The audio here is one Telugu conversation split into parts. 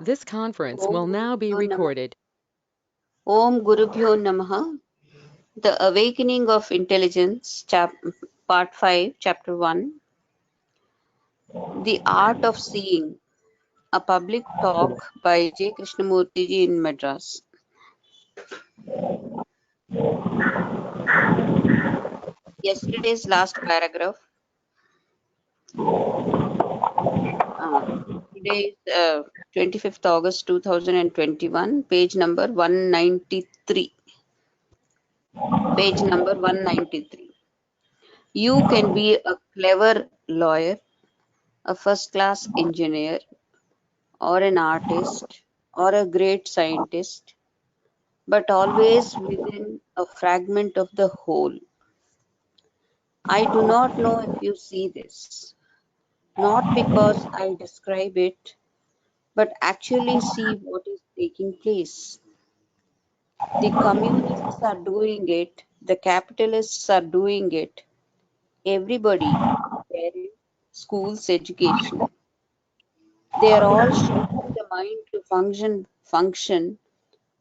This conference Om will now be Gurubhyo Namah. recorded. Om Gurubhyo Namah. The Awakening of Intelligence, Part 5, Chapter 1. The Art of Seeing. A public talk by J. Krishnamurti ji in Madras. Yesterday's last paragraph. Today is 25th August 2021, page number 193. Page number 193. You can be a clever lawyer, a first-class engineer, or an artist, or a great scientist, but always within a fragment of the whole. I do not know if you see this, not because I describe it, but actually see what is taking place. The communists are doing it, the capitalists are doing it, everybody, parents, schools, education. They are all shaping the mind to function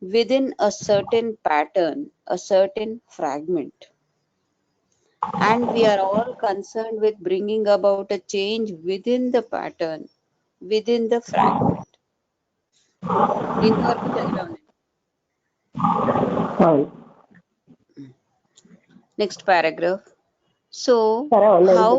within a certain pattern, a certain fragment. And we are all concerned with bringing about a change within the pattern, within the fragment. ఇంతవరకు చదివాను. Next paragraph. So, how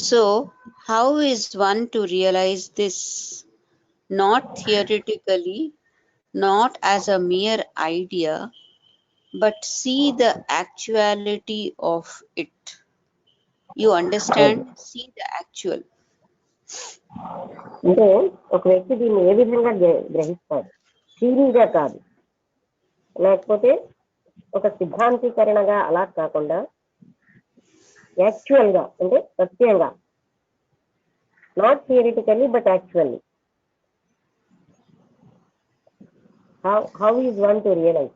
So, how is one to realize this? Not theoretically, not as a mere idea, but see the actuality of it. You understand? See the actual. అంటే ఒక వ్యక్తి దీన్ని ఏ విధంగా గ్రహిస్తాడు, థియరీగా కాదు, లేకపోతే ఒక సిద్ధాంతీకరణగా అలా కాకుండా యాక్చువల్ గా, అంటే సత్యంగా, not theoretically but actually. How is one to realize?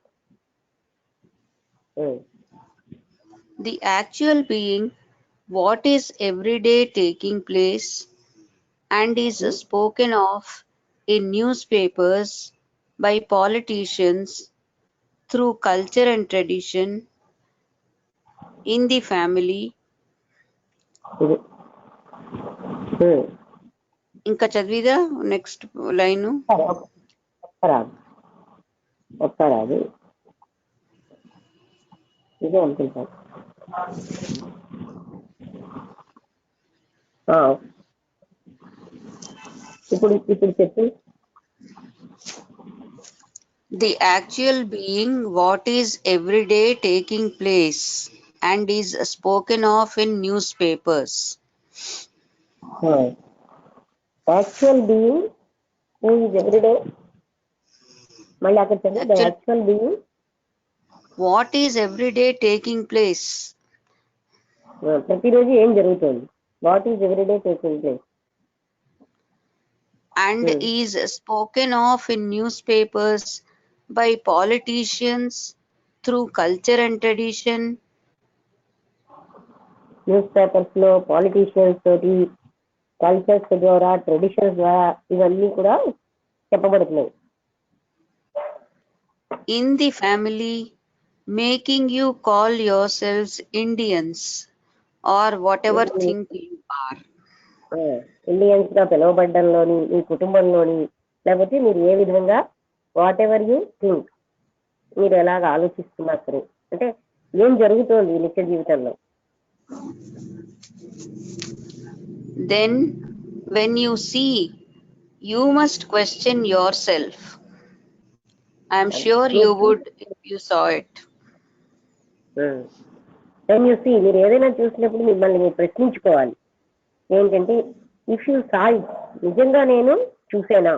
The actual being, what is every day taking place and is spoken of in newspapers by politicians through culture and tradition, in the family. ఇంకా చదివిదా నెక్స్ట్ లైన్? ఒక్కరాదు ఇదే అనుకుంటాను. ఇప్పుడు చెప్పి. The actual being, what is every day taking place and is spoken of in newspapers. Actual being, who is every day? మళ్ళీ అక్కడ చెప్పండి. The actual being, what is every day taking place. ప్రతిరోజు ఏం జరుగుతుంది? What is every day taking place? And is spoken of in newspapers by politicians through culture and tradition. News papers లో పాలిటీషియన్స్ తోటి, కల్చర్స్ ద్వారా, ట్రెడిషన్స్ ద్వారా ఇవన్నీ కూడా చెప్పబడుతున్నాయి. In the family, making you call yourselves Indians or whatever think you are. Indians గా పిలువబడ్డంలోని, మీ కుటుంబంలోని, లేకపోతే మీరు ఏ విధంగా, వాట్ ఎవర్ యూ థింక్, మీరు ఎలాగ ఆలోచిస్తున్నారు సరే, అంటే ఏం జరుగుతోంది నిత్య జీవితంలో. Then when you see, you must question yourself. I am sure you would if you saw it. When you see, మీరు ఏదైనా చూసినప్పుడు మిమ్మల్ని మీరు ప్రశ్నించుకోవాలి. ఏంటంటే, ఇఫ్ యూ సా ఇట్, నిజంగా నేను చూసానా?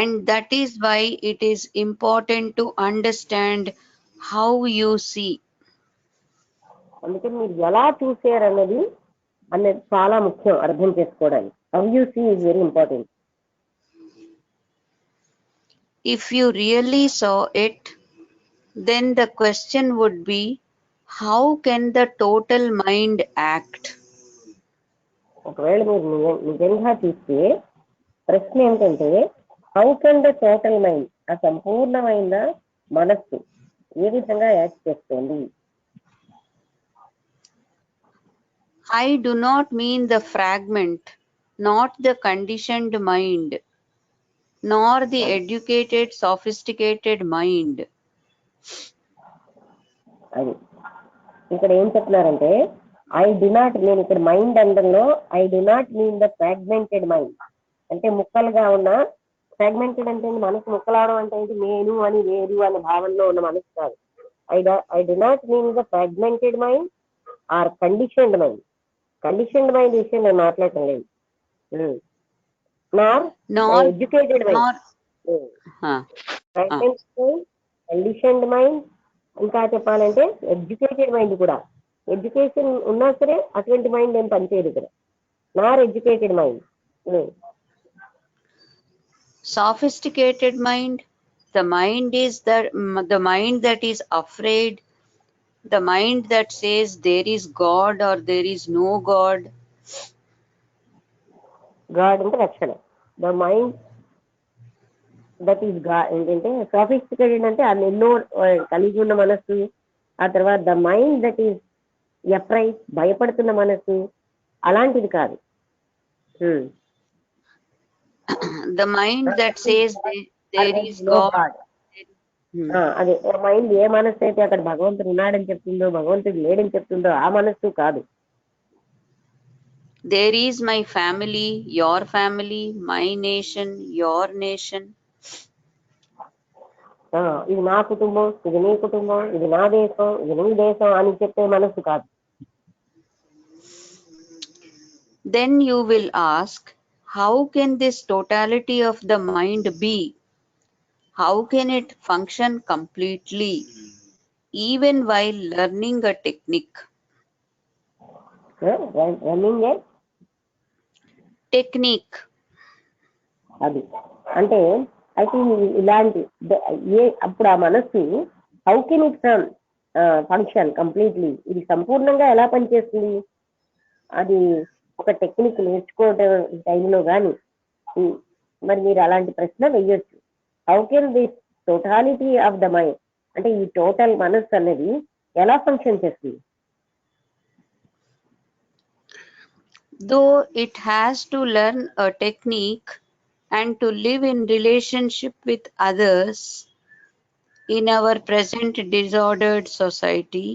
And that is why it is important to understand how you see. అందుకని మీరు ఎలా చూసారన్నది చాలా ముఖ్యం అర్థం చేసుకోవడానికి. How you see is very important. If you really saw it, then the question would be, how can the total mind act? ఒకవేళ మీరు నిజంగా చూస్తే ప్రశ్న ఏమిటంటే, how can the total mind, ఆ సంపూర్ణమైన మనస్సు ఏ విధంగా యాక్ట్ చేస్తుంది? I do not mean the fragment, not the conditioned mind, nor the educated, sophisticated mind. అది ఇక్కడ ఏం చెప్తున్నారంటే, నేను ఇక్కడ మైండ్ అండంలో I do not mean the fragmented mind, అంటే ముక్కలుగా ఉన్న, ఫ్రాగ్మెంటెడ్ అంటే మనసు ముక్కలవడం అంటే ఏంటి, నేను అని వేరు అనే భావనలో ఉన్న మనసు కాదు. I do not mean the fragmented mind or conditioned mind. Conditioned mind విషయం నేను మాట్లాడటం లేదు. నార్ ఎడ్యుకేటెడ్ మైండ్, కండిషన్డ్ మైండ్, ఇంకా చెప్పాలంటే ఎడ్యుకేటెడ్ మైండ్ కూడా. ఎడ్యుకేషన్ ఉన్నా సరే అటువంటి మైండ్ ఏం పనిచేయదు ఇక్కడ. నార్ educated mind. Sophisticated mind, the mind that is afraid, the mind that says there is God or there is no God. God అంటే రక్షణ. The mind that is God ఏంటంటే, సోఫిస్టికేటెడ్ అంటే అది ఎన్నో కలిగి ఉన్న మనస్సు. ఆ తర్వాత ద మైండ్ దట్ ఈస్ ఎఫ్రైట్, భయపడుతున్న మనస్సు, అలాంటిది కాదు. The mind that says there is God. అదే మైండ్ ఏ మనస్సు అయితే అక్కడ భగవంతుడు ఉన్నాడని చెప్తుందో, భగవంతుడు లేడని చెప్తుందో ఆ మనస్సు కాదు. There is my family, your family, my nation, your nation. ఇది నా కుటుంబం, ఇది నీ కుటుంబం, ఇది నా దేశం, ఇది నీ దేశం అని చెప్పే మనస్సు కాదు. Then you will ask, how can this totality of the mind be? How can it function completely, even while learning a technique? Running Technique. అది అంటే అయితే ఇలాంటి అప్పుడు ఆ మనస్సు how can it function completely, ఇది సంపూర్ణంగా ఎలా పనిచేస్తుంది? అది ఒక టెక్నిక్ నేర్చుకోవడం టైంలో కానీ మరి మీరు అలాంటి ప్రశ్న వెయ్యొచ్చు. How can this totality of the mind, అంటే ఈ టోటల్ మనస్సు అనేది ఎలా ఫంక్షన్ చేస్తుంది? Though it has to learn a technique and to live in relationship with others in our present disordered society.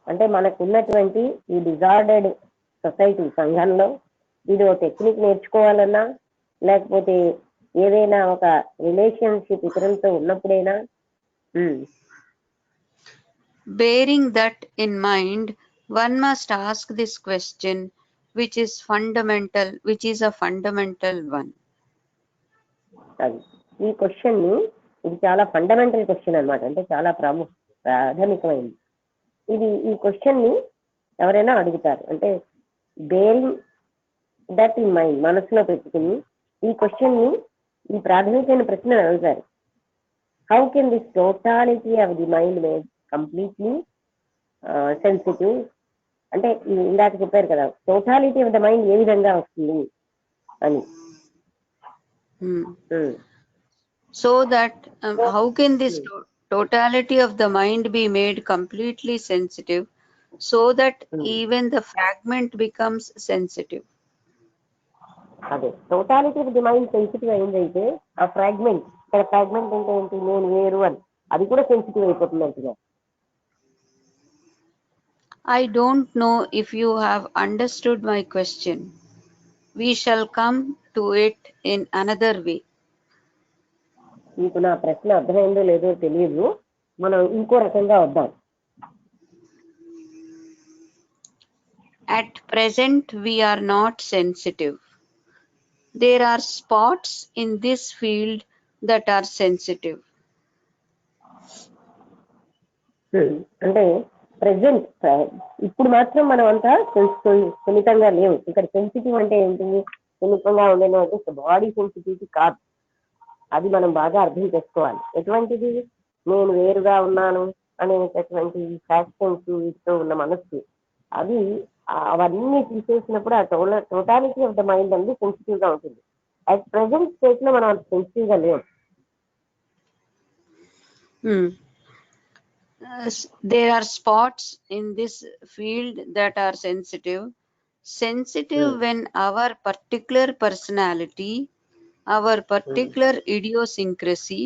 అంటే మనకున్నటువంటి ఈ డిజార్డర్డ్ సొసైటీ సంఘంలో ఇది ఒక టెక్నిక్ నేర్చుకోవాలన్నా, లేకపోతే ఏదైనా ఒక రిలేషన్షిప్ ఇతరులతో ఉన్నప్పుడైనా, bearing that in mind, one must ask this question, which is a fundamental one. అది ఈ క్వశ్చన్ ని, ఇది చాలా ఫండమెంటల్ క్వశ్చన్ అన్నమాట, అంటే చాలా ప్రాథమికమైంది. ఈ క్వశ్చన్ ని ఎవరైనా అడుగుతారు అంటే బేరింగ్ దట్ ఇన్ మైండ్, మనసులో పెట్టుకుని ఈ క్వశ్చన్ ని, ఈ ప్రాథమికమైన ప్రశ్న అడుగుతారు. How can this totality of the mind made completely sensitive, అంటే ఇందాక చెప్పారు కదా, టోటాలిటీ ఆఫ్ ద మైండ్ ఏ విధంగా వస్తుంది అని. So that how can this totality of the mind be made completely sensitive, so that even the fragment becomes sensitive? అదే totality of the mind sensitive అయిందైతే ఆ ఫ్రాగ్మెంట్, ఇక్కడ ఫ్రాగ్మెంట్ అంటే ఏంటి, నేను వేరు అని, అది కూడా సెన్సిటివ్ అయిపోతుంది అంటున్నారు. I don't know if you have understood my question. We shall come to it in another way. మీకు నా ప్రశ్న అర్థమైందో లేదో తెలియదు, మనం ఇంకో రకంగా వద్దాం. At present we are not sensitive. There are spots in this field that are sensitive. అంటే ప్రెసెంట్, ఇప్పుడు మాత్రం మనం అంతా సున్నితంగా లేవు. ఇక్కడ సెన్సిటివ్ అంటే ఏంటి, సున్నితంగా ఉండేది అంటే బాడీ సెన్సిటివిటీ కాదు. అది మనం బాగా అర్థం చేసుకోవాలి. ఎటువంటిది? నేను వేరుగా ఉన్నాను అనేటటువంటి ఫ్యాక్షన్స్ వీటితో ఉన్న మనస్సు, అవి అవన్నీ తీసేసినప్పుడు ఆ టోటాలిటీ ఆఫ్ ద మైండ్ అనేది సెన్సిటివ్ గా ఉంటుంది. అట్ ప్రెసెంట్ స్టేట్ లో మనం అంత సెన్సిటివ్ గా లేవు. There are spots in this field that are sensitive when our particular personality, our particular idiosyncrasy,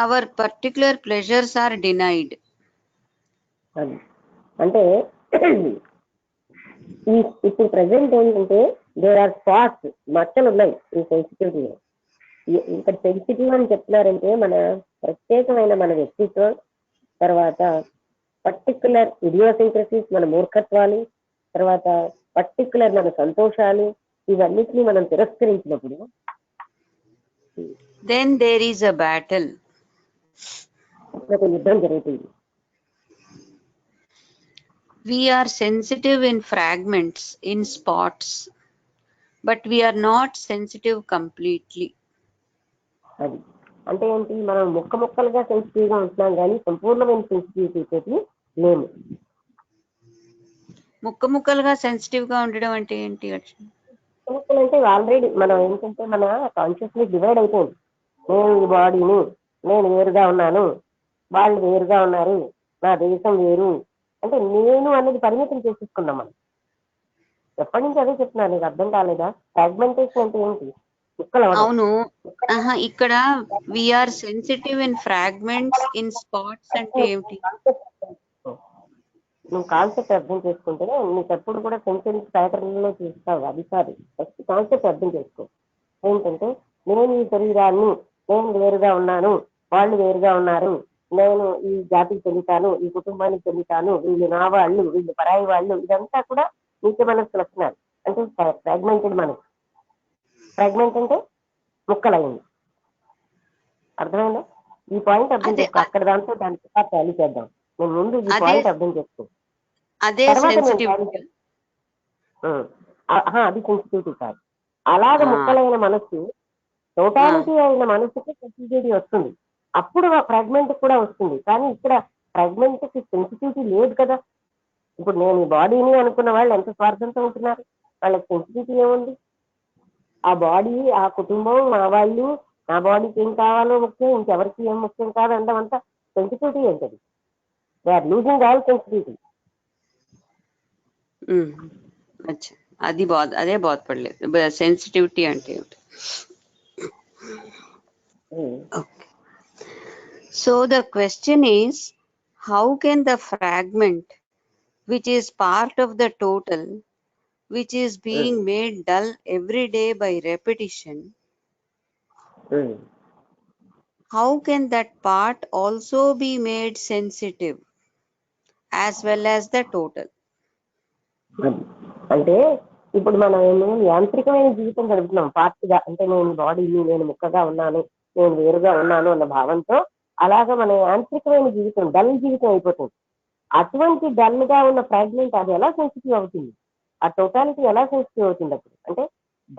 our particular pleasures are denied. అది అంటే ఇప్పుడు ప్రెసెంట్ ఏంటంటే దేర్ ఆర్ స్పాట్స్, మచ్చలు ఉన్నాయి ఈ సెన్సిటివిటీలో. ఇక్కడ సెన్సిటివ్ అని చెప్తున్నారంటే మన ప్రత్యేకమైన మన వ్యక్తిత్వం, తర్వాత పర్టికులర్ ఇడియోసింక్రసీస్ మన మూర్ఖత్వాలు, తర్వాత పర్టికులర్ మన సంతోషాలు, ఇవన్నిటిని మనం తిరస్కరించినప్పుడు then there is a battle. ఒక యుద్ధం జరుగుతుంది. We are sensitive in fragments, in spots, but we are not sensitive completely. అది అంటే ఏంటి? మనం ముక్కలుగా సెన్సిటివ్ గా ఉంటున్నాం కానీ సంపూర్ణమైన సెన్సిటివిటీ తోటి లేము. ముక్కలుగా సెన్సిటివ్ గా ఉండడం అంటే ఏంటి? ముక్కలు అంటే ఆల్రెడీ మనం ఏంటంటే మన కాన్షియస్నెస్ డివైడ్ అయిపోయింది. నేను ఈ బాడీని, నేను వేరుగా ఉన్నాను, వాళ్ళు వేరుగా ఉన్నారు, నా దేశం వేరు అంటే నేను అనేది పరిమితం చేసేసుకున్నాం మనం. ఎప్పటి నుంచి అదే చెప్తున్నాను, నీకు అర్థం కాలేదా? ఫ్రాగ్మెంటేషన్ అంటే ఏంటి? అవును, ఇక్కడ we are sensitive in fragments in spots అంటే ఏమిటి? నువ్వు కాన్సెప్ట్ అర్థం చేసుకుంటే నీకు ఎప్పుడు కూడా సెన్సెన్స్ ప్యాటర్న్ లో చూస్తావు. అది కాదు, ఫస్ట్ కాన్సెప్ట్ అర్థం చేసుకో. ఏంటంటే నేను ఈ శరీరాన్ని, నేను వేరుగా ఉన్నాను, వాళ్ళు వేరుగా ఉన్నారు, నేను ఈ జాతికి చెందుతాను, ఈ కుటుంబానికి చెందుతాను, వీళ్ళు నా వాళ్ళు, వీళ్ళు పరాయి వాళ్ళు, ఇదంతా కూడా నీకే మనసు లక్షణాలు. అంటే ఫ్రాగ్మెంటెడ్ మనసు. ఫ్రాగ్మెంట్ అంటే ముక్కలైంది. అర్థమైందా? ఈ పాయింట్ అర్థం చేసుకో. అక్కడ దాంతో దాని టాలీ చేద్దాం. నేను ముందు ఈ పాయింట్ అర్థం చేసుకో, తర్వాత నేను అది సెన్సిటివిటీ కాదు. అలాగ ముక్కలైన మనస్సు, టోటాలిటీ అయిన మనస్సుకి సెన్సిటివిటీ వస్తుంది. అప్పుడు ఫ్రాగ్మెంట్ కూడా వస్తుంది. కానీ ఇక్కడ ఫ్రాగ్మెంట్ కి సెన్సిటివిటీ లేదు కదా. ఇప్పుడు నేను ఈ బాడీని అనుకున్న వాళ్ళు ఎంత స్వార్థంతో ఉంటున్నారు, వాళ్ళకి సెన్సిటివిటీ ఏముంది? ఆ బాడీ, ఆ కుటుంబం, నా వాళ్ళు, నా బాడీకి ఏం కావాలో ముఖ్యం, ఇంకెవరికి ఏం ముఖ్యం కాదు అనడం అంతా సెన్సిటివిటీ ఏంటది? They are losing all sensitivity. అది అదే బాధపడలేదు. సెన్సిటివిటీ అంటే ఏమిటి? So the question is, how can the fragment which is part of the total, which is being made dull every day by repetition, how can that part also be made sensitive as well as the total? అంటే ఇప్పుడు మనం యాంత్రికమైన జీవితం గడుపుతున్నాం పార్ట్గా. అంటే నేను బాడీని, నేను ముక్కగా ఉన్నాను, నేను వేరుగా ఉన్నాను అన్న భావంతో అలాగా మన యాంత్రికమైన జీవితం, డల్ జీవితం అయిపోతుంది. అటువంటి డల్ గా ఉన్న ఫ్రాగ్మెంట్ అది ఎలా సెన్సిటివ్ అవుతుంది? ఆ టోటాలిటీ ఎలా సెన్సిటివ్ అవుతుంది అప్పుడు? అంటే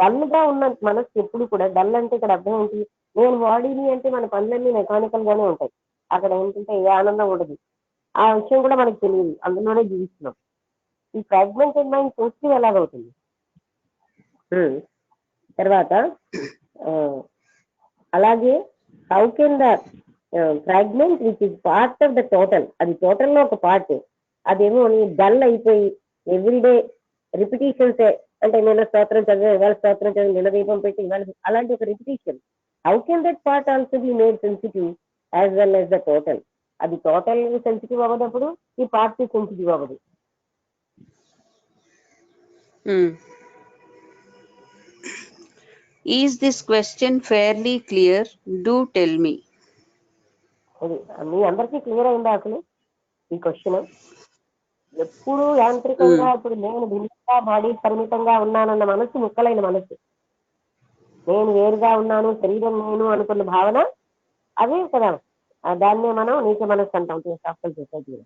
డల్ గా ఉన్న మనసు ఎప్పుడు కూడా, డల్ అంటే ఇక్కడ అర్థం ఏంటి? నేను బాడీని అంటే మన పనులన్నీ మెకానికల్ గానే ఉంటాయి. అక్కడ ఏంటంటే ఏ ఆనందం ఉండదు. ఆ విషయం కూడా మనకు తెలియదు, అందులోనే జీవిస్తున్నాం. ఈ ఫ్రాగ్మెంటెడ్ మైండ్ సెన్సిటివ్ ఎలాగవుతుంది? తర్వాత అలాగే how can the fragment which is part of the total, అది టోటల్ లో ఒక పార్ట్, అదేమో డల్ అయిపోయి ఎవ్రీడే రిపిటేషన్స్, అంటే నిన్న స్తోత్రం చదివా, ఇవాళ స్తోత్రం చదివి, నిన్న దీపం పెట్టి ఇవాళ, అలాంటి ఒక repetition. How can that part also be made sensitive as well as the total? అది టోటల్ సెన్సిటివ్ అవ్వదప్పుడు, ఈ పార్ట్ సెన్సిటివ్ అవ్వదు. Is this question fairly clear? Do tell me. మీ అందరికీ క్లియర్ అయిందా అసలు ఈ క్వశ్చన్? ఎప్పుడు యాంత్రికంగా, ఇప్పుడు నేను భిన్నంగా బాడీ పరిమితంగా ఉన్నానన్న మనసు ముక్కలైన మనసు, నేను వేరుగా ఉన్నాను, శరీరం నేను అనుకున్న భావన, అదే కదా, దాన్నే మనం నీచ మనస్సు అంటాం ఫిలాసాఫికల్ సొసైటీలో.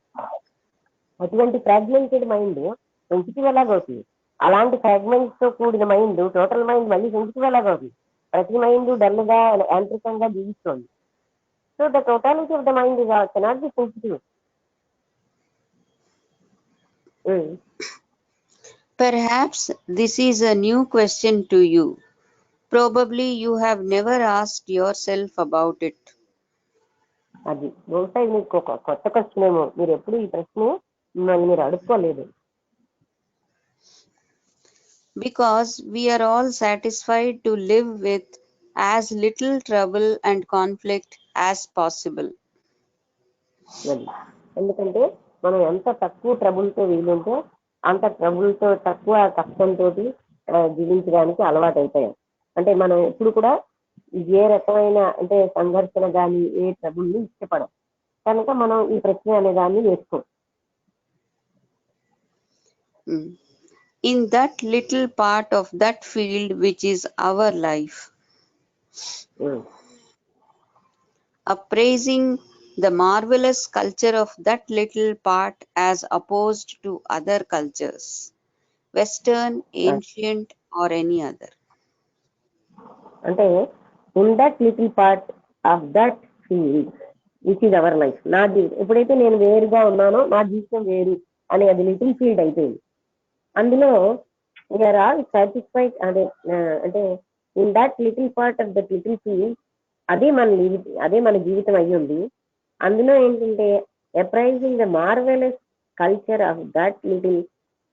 అటువంటి ఫ్రాగ్మెంటెడ్ మైండ్ సెన్సిటివ్ ఎలాగవుతుంది? అలాంటి ఫ్రాగ్మెంట్స్ తో కూడిన మైండ్, టోటల్ మైండ్ మళ్ళీ సెన్సిటివ్ ఎలాగవుతుంది? ప్రతి మైండ్ డల్ గా యాంత్రికంగా జీవిస్తుంది. So the totality of the mind is cannot be sensitive. Perhaps this is a new question to you. Probably you have never asked yourself about it. అది బహుశా ఇది మీకు ఒక కొత్త క్వశ్చన్ ఏమో, మీరు ఎప్పుడు ఈ ప్రశ్న మిమ్మల్ని మీరు అడుక్కోలేదు. Because we are all satisfied to live with as little trouble and conflict as possible. అది ఎందుకంటే మనం ఎంత తక్కువ ట్రబుల్తో వీలుంటే అంత ట్రబుల్తో తక్కువ కష్టంతో జీవించడానికి అలవాటు అయిపోయాం. అంటే మనం ఎప్పుడు కూడా ఏ రకమైన అంటే సంఘర్షణ కానీ ఏ ట్రబుల్ని ఇష్టపడం కనుక మనం ఈ ప్రశ్న అనే దాన్ని వేసుకోం. In that little part of that field which is our life, appraising the marvelous culture of that little part as opposed to other cultures, Western, ancient, or any other. అంటే in that little part of that field which is our life, నా జీవితం ఎప్పుడైతే నేను వేరుగా ఉన్నానో నా జీవితం వేరు అనే అది లిటిల్ ఫీల్డ్ అయిపోయింది. అందులో వీఆర్ ఆల్ సాటిస్ఫైడ్. అంటే in that little part of that little field అదే మన జీవితం అయ్యింది. అందులో ఏంటంటే uprising the marvellous culture of that little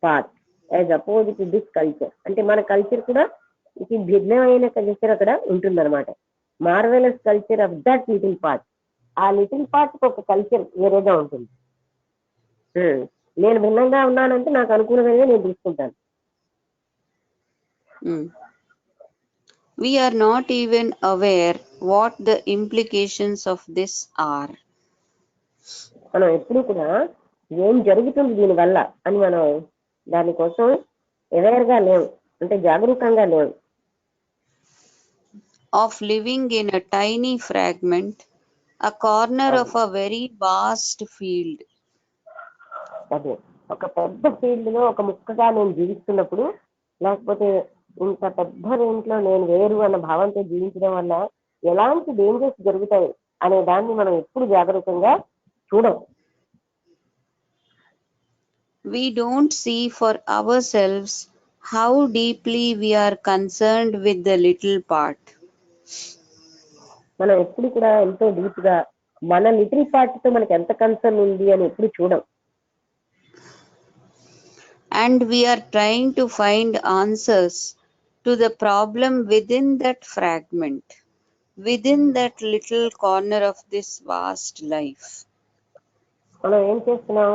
part as oppose to this culture. అంటే మన కల్చర్ కూడా ఇది భిన్నమైన కల్చర్ అక్కడ ఉంటుందన్నమాట. Marvellous culture of that little part, ఆ లిటిల్ పార్ట్ ఒక కల్చర్ వేరేగా ఉంటుంది. నేను భిన్నంగా ఉన్నానంటే నాకు అనుకూలంగా నేను తీసుకుంటాను. We are not even aware what the implications of this are. మనం ఎప్పుడు కూడా ఏం జరుగుతుంది దీనివల్ల అని మనం దానికోసం అవేర్గా లేవు, అంటే జాగరూకంగా లేవు. Of living in a tiny fragment, a corner of a very vast field. అదే ఒక పెద్ద ఫీల్డ్ లో ఒక ముక్కగా నేను జీవిస్తున్నప్పుడు, లేకపోతే ఇంత పెద్ద రేంట్లో నేను వేరు అన్న భావంతో జీవించడం వల్ల ఎలాంటి డేంజర్స్ జరుగుతాయి అనే దాన్ని మనం ఎప్పుడు జాగరూకంగా చూడం. We don't see for ourselves how deeply we are concerned with the little part. మనం ఎప్పుడు కూడా ఎంతో డీప్ గా మన లిటిల్ పార్ట్ తో మనకి ఎంత కన్సర్న్ ఉంది అని ఎప్పుడు చూడం. And we are trying to find answers to the problem within that fragment, within that little corner of this vast life. మనం ఏం చేస్తున్నాం,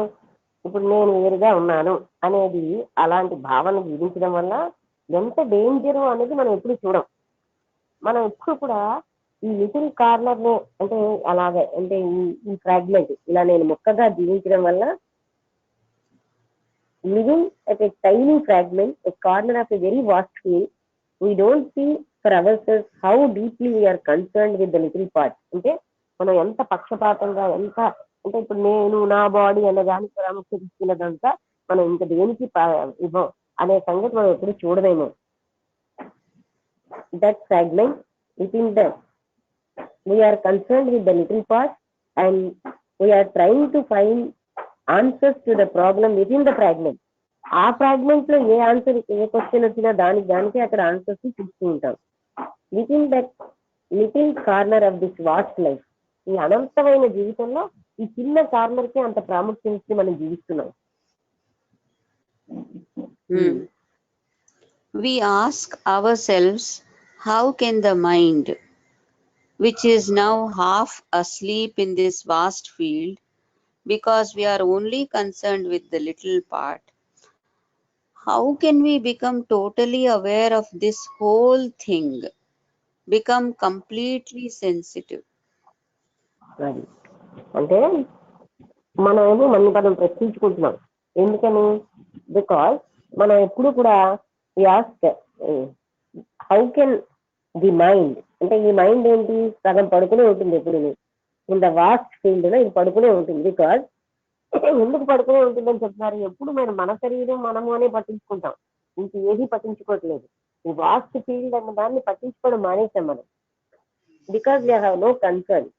ఇప్పుడు నేను వేరుగా ఉన్నాను అనేది అలాంటి భావన జీవించడం వల్ల ఎంత డేంజరు అనేది మనం ఎప్పుడు చూడం. మనం ఎప్పుడు కూడా ఈ లిటిల్ కార్నర్ ని అంటే అలాగే అంటే ఈ ఫ్రాగ్మెంట్ ఇలా నేను ముక్కగా జీవించడం వల్ల living at a tiny fragment, a corner of a very vast field, we don't see for ourselves how deeply we are concerned with the little part. అంటే మనం ఎంత పక్షపాతంగా ఎంత అంటే ఇప్పుడు నేను నా బాడీ అనే దానికి ప్రాముఖ్యత ఇస్తున్నదంతా మనం ఇంకా దేనికి ఇవ్వం అనే సంగతి మనం ఎప్పుడు చూడలేము. That fragment within that we are concerned with the little part and we are trying to find answers to the problem within the fragment. ఆ ఫ్రాగ్మెంట్ లో ఏ ఆన్సర్ ఏ క్వశ్చన్ వచ్చినా దానికి అక్కడ ఆన్సర్స్ చూస్తూ ఉంటాం. Within that little corner of this vast life, ఈ అనంతమైన జీవితంలో ఈ చిన్న కార్నర్ కి అంత ప్రాముఖ్యం ఇచ్చి మనం జీవిస్తున్నాం. We ask ourselves, how can the mind, which is now half asleep in this vast field, because we are only concerned with the little part, how can we become totally aware of this whole thing, become completely sensitive? అది అంటే మనమేమో మనం ప్రశ్నించుకుంటున్నాం. ఎందుకని? బికాస్ మనం ఎప్పుడు కూడా హౌ కెన్ ది మైండ్, అంటే ఈ మైండ్ ఏంటి, సగం పడుకునే ఉంటుంది ఎప్పుడు ఇన్ ద వాస్ట్ ఫీల్డ్ లో ఇది పడుకునే ఉంటుంది. బికాస్ ఎందుకు పడుకునే ఉంటుందని చెప్తున్నారు, ఎప్పుడు మనం మన శరీరం మనము అనే పట్టించుకుంటాం, ఇంక ఏది పట్టించుకోవట్లేదు. ఈ వాస్ట్ ఫీల్డ్ అన్న దాన్ని పట్టించుకోవడం మానేసాం మనం, because we have no concern.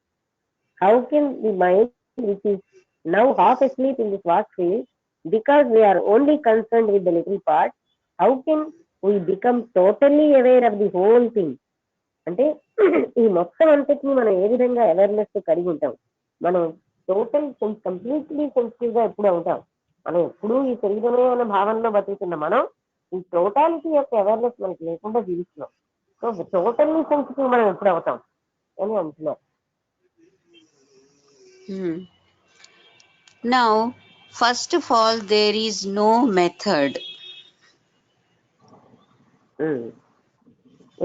How can the mind which is now half asleep in this vast field, because we are only concerned with the little part, how can we become totally aware of the whole thing? అంటే ఈ మొత్తం అంతటిని మనం ఏ విధంగా అవేర్నెస్ కలిగి ఉంటాం? మనం టోటల్ కంప్లీట్లీ సెన్సిటివ్ గా ఎప్పుడు అవుతాం? మనం ఎప్పుడూ ఈ శరీరమే అనే భావనలో బతుకుతున్న మనం ఈ టోటాలిటీ యొక్క అవేర్నెస్ మనకి లేకుండా జీవిస్తున్నాం. సో టోటల్లీ సెన్సిటివ్ మనం ఎప్పుడు అవుతాం అని అంటున్నారు. Now, first of all, there is no method.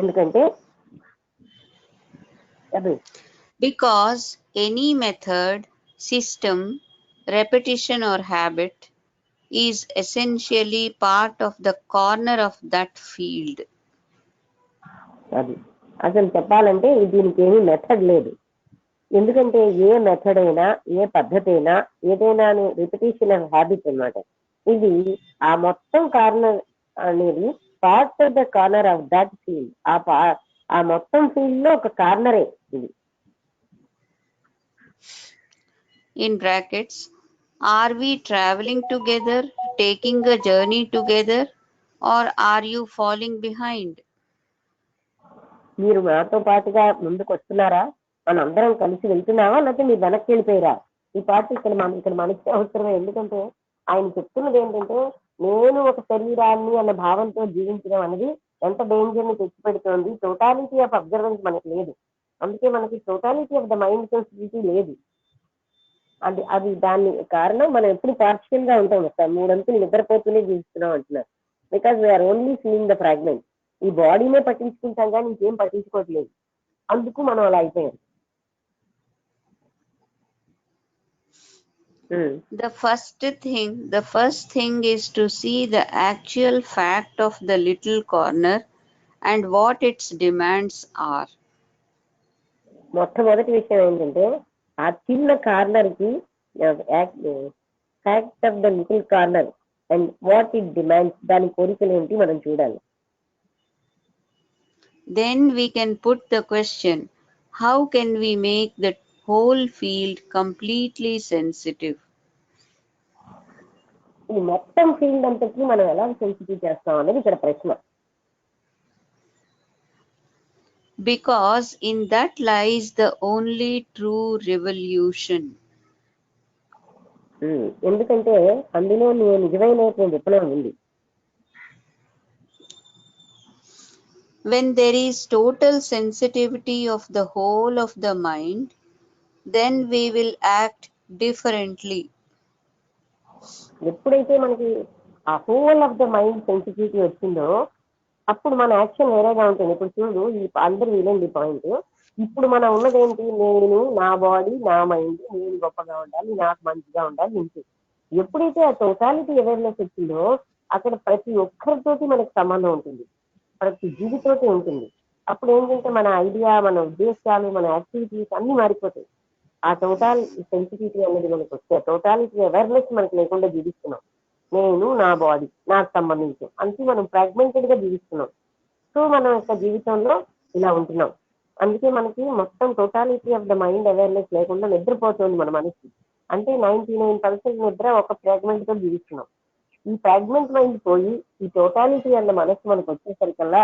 ఎందుకంటే అది Because any method, system, repetition, or habit is essentially part of the corner of that field. అది అసలు చెప్పాలంటే దీనికి ఏమీ మెథడ్ లేదు. ఎందుకంటే ఏ మెథడ్ అయినా ఏ పద్ధతి అయినా ఏదైనా రిపిటేషన్ ఆఫ్ హ్యాబిట్ అన్నమాట. ఇది ఆ మొత్తం కార్నర్ అనేది part of the corner of that field. ఆ మొత్తం ఫీల్డ్ లో ఒక కార్నరే ఇది. In brackets, are we traveling together, taking a journey together, or are you falling behind? మీరు నాతో పాటుగా ముందుకు వస్తున్నారా, మనం అందరం కలిసి వెళ్తున్నావా, లేకపోతే మీరు వెనక్కి వెళ్ళిపోయారా? ఈ పాట ఇక్కడ మనకి అవసరమే. ఎందుకంటే ఆయన చెప్తున్నది ఏంటంటే నేను ఒక శరీరాన్ని అన్న భావంతో జీవించడం అనేది ఎంత డేంజర్ ని తెచ్చిపెడుతోంది. టోటాలిటీ ఆఫ్ అబ్జర్వెన్స్ మనకి లేదు, అందుకే మనకి totality of the mind sensitivity లేదు. అది దాని కారణం మనం ఎప్పుడు పార్షియల్ గా ఉంటాం. సార్ 3 అంతులు నిద్రపోతూనే జీవిస్తున్నాం అంటున్నారు. Because we are only seeing the fragment. ఈ బాడీనే పట్టించుకుంటాం కానీ ఇంకేం పట్టించుకోవట్లేదు, అందుకు మనం అలా అయిపోయాం. The first thing is to see the actual fact of the little corner and what its demands are. మొట్టమొదటి విషయం ఏంటంటే ఆ చిన్న కార్నర్ కి fact of the little corner and what it demands, దాని కోరికలు ఏంటి మనం చూడాలి. Then we can put the question, how can we make the whole field completely sensitive? ఈ మొత్తం ఫీల్డ్ అంతటిని మనం ఎలా సెన్సిటివ్ చేస్తాం అనేది ఇక్కడ ప్రశ్న. Because in that lies the only true revolution. ఎందుకంటే అందులో నిజమైనటువంటి విప్లవం ఉంది. When there is total sensitivity of the whole of the mind, then we will act differently. ఎప్పుడైతే మనకి ఆ whole of the mind sensitivity వచ్చిందో అప్పుడు మన యాక్షన్ వేరేగా ఉంటుంది. ఇప్పుడు చూడు, ఈ అందరు వినండి పాయింట్. ఇప్పుడు మనం ఉన్నదేంటి? నేను, నా బాడీ, నా మైండ్, నేను గొప్పగా ఉండాలి, నాకు మంచిగా ఉండాలి, ఇంటి. ఎప్పుడైతే ఆ టోటాలిటీ అవేర్నెస్ వచ్చిందో అక్కడ ప్రతి ఒక్కరితోటి మనకు సంబంధం ఉంటుంది, ప్రతి జీవితోటి ఉంటుంది. అప్పుడు ఏంటంటే మన ఐడియా, మన ఉద్దేశాలు, మన యాక్టివిటీస్ అన్ని మారిపోతాయి. ఆ టోటాల్ సెన్సిటివిటీ అనేది మనకు వస్తే టోటాలిటీ అవేర్నెస్ మనకు లేకుండా జీవిస్తున్నాం. నేను, నా బాడీ, నాకు సంబంధించి అంతే మనం ఫ్రాగ్మెంటెడ్ గా జీవిస్తున్నాం. సో మనం యొక్క జీవితంలో ఇలా ఉంటున్నాం. అందుకే మనకి మొత్తం totality of the mind awareness లేకుండా నిద్రపోతుంది మన మనసు. అంటే 99% నిద్ర ఒక ఫ్రాగ్మెంట్ తో జీవిస్తున్నాం. ఈ ఫ్రాగ్మెంట్ మైండ్ పోయి ఈ టోటాలిటీ అన్న మనసు మనకు వచ్చేసరికల్లా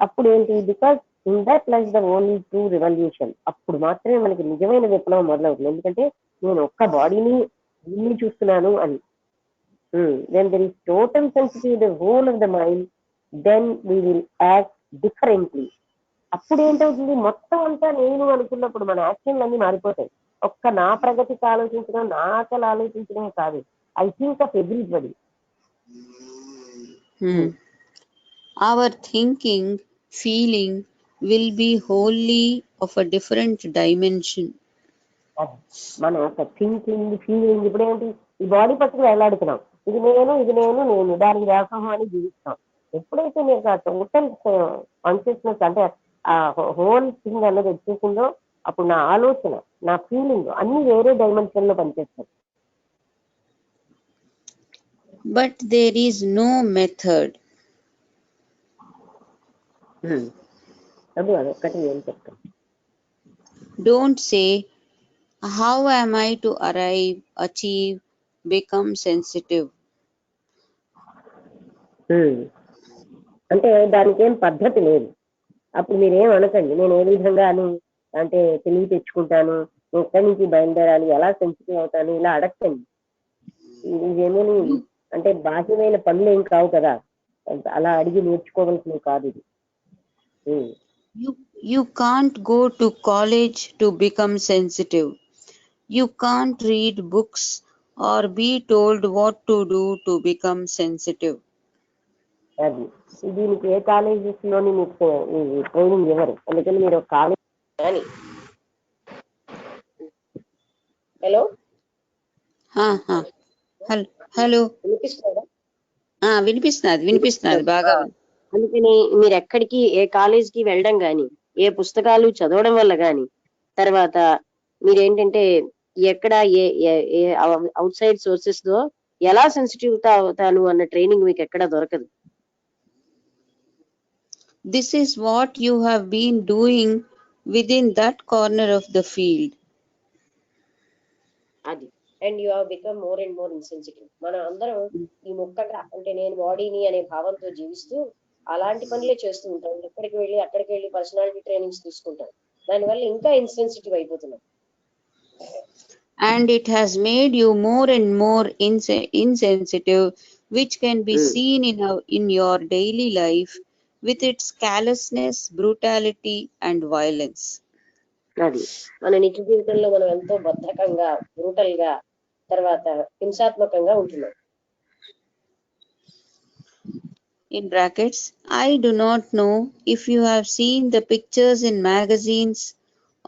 అప్పుడు ఏంటి? Because in that lies the only true revolution. అప్పుడు మాత్రమే మనకి నిజమైన విప్లవం మొదలవుతుంది. ఎందుకంటే నేను ఒక్క బాడీని దీన్ని చూస్తున్నాను అని. when there is total sensitivity the whole of the mind, then we will act differently. అప్పుడు ఏంటవుతుంది? మొత్తం అంతా నేను అనుకున్నప్పుడు మన యాక్షన్లు అన్ని మారిపోతాయి. ఒక్క నా ప్రగతికి ఆలోచించడం, నా ఆకలి ఆలోచించడమే కాదు, I think of everybody. Our thinking, feeling will be wholly of a different dimension. మన ఒక థింకింగ్, ఫీలింగ్ ఇప్పుడు ఏంటి? ఈ బాడీ పట్టుకుని వెళ్ళాడుతున్నాం, ఇది నేను దానికి వ్యాసము అని జీవిస్తాం. ఎప్పుడైతే మీకు ఆ టోటల్ కాన్షియస్నెస్ అంటే ఆ హోల్ థింగ్ అన్నది వచ్చేసిందో అప్పుడు నా ఆలోచన, నా ఫీలింగ్ అన్ని వేరే డైమెన్షన్ లో పనిచేస్తాయి. But there is no method. అదొక్కటి ఏం చెప్తాం. Don't say, how am I to arrive, achieve, become sensitive? అంటే దానికి ఏం పద్ధతి లేదు. అప్పుడు మీరేం అనకండి, నేను ఏ విధంగా అని అంటే తెలివి తెచ్చుకుంటాను, ఎక్కడి నుంచి బయలుదేరాలి, ఎలా సెన్సిటివ్ అవుతాను, ఇలా అడగండి. ఇవేమీ అంటే బాహ్యమైన పనులు ఏం కావు కదా, అలా అడిగి నేర్చుకోవాల్సినవి కాదు ఇది. You can't go to college to become sensitive. You can't read books or be told what to do to become sensitive. అది దీనికి ఏ కాలేజెస్ లోని మీకు ట్రైనింగ్ ఇవ్వరు, అందుకని మీరు కాలేజ్ కానీ. హలో హలో, వినిపిస్తుందా? వినిపిస్తున్నది బాగా. అందుకని మీరు ఎక్కడికి ఏ కాలేజ్కి వెళ్ళడం కానీ, ఏ పుస్తకాలు చదవడం వల్ల కానీ, తర్వాత మీరేంటంటే ఎక్కడ ఏ అవుట్ సైడ్ సోర్సెస్ తో ఎలా సెన్సిటివ్ అవుతాను అన్న ట్రైనింగ్ మీకు ఎక్కడా దొరకదు. This is what you have been doing within that corner of the field. అది and you have become more and more insensitive. మనం అందరం ఈ ముక్కగా అంటే నేను బాడీని అనే భావంతో జీవిస్తూ అలాంటి పనులే చేస్తూ ఉంటాం. ఎక్కడికి వెళ్ళి అక్కడికి వెళ్ళి పర్సనాలిటీ ట్రైనింగ్స్ తీసుకుంటాం. దానివల్ల ఇంకా ఇన్సెన్సిటివ్ అయిపోతున్నాం. And it has made you more and more insensitive, which can be seen in your daily life with its callousness, brutality, and violence. అది మన నిత్య జీవితంలో మనం ఎంతో బద్ధకంగా, బ్రూటల్ గా, తర్వాత హింసాత్మకంగా ఉంటున్నాం. In brackets, I do not know if you have seen the pictures in magazines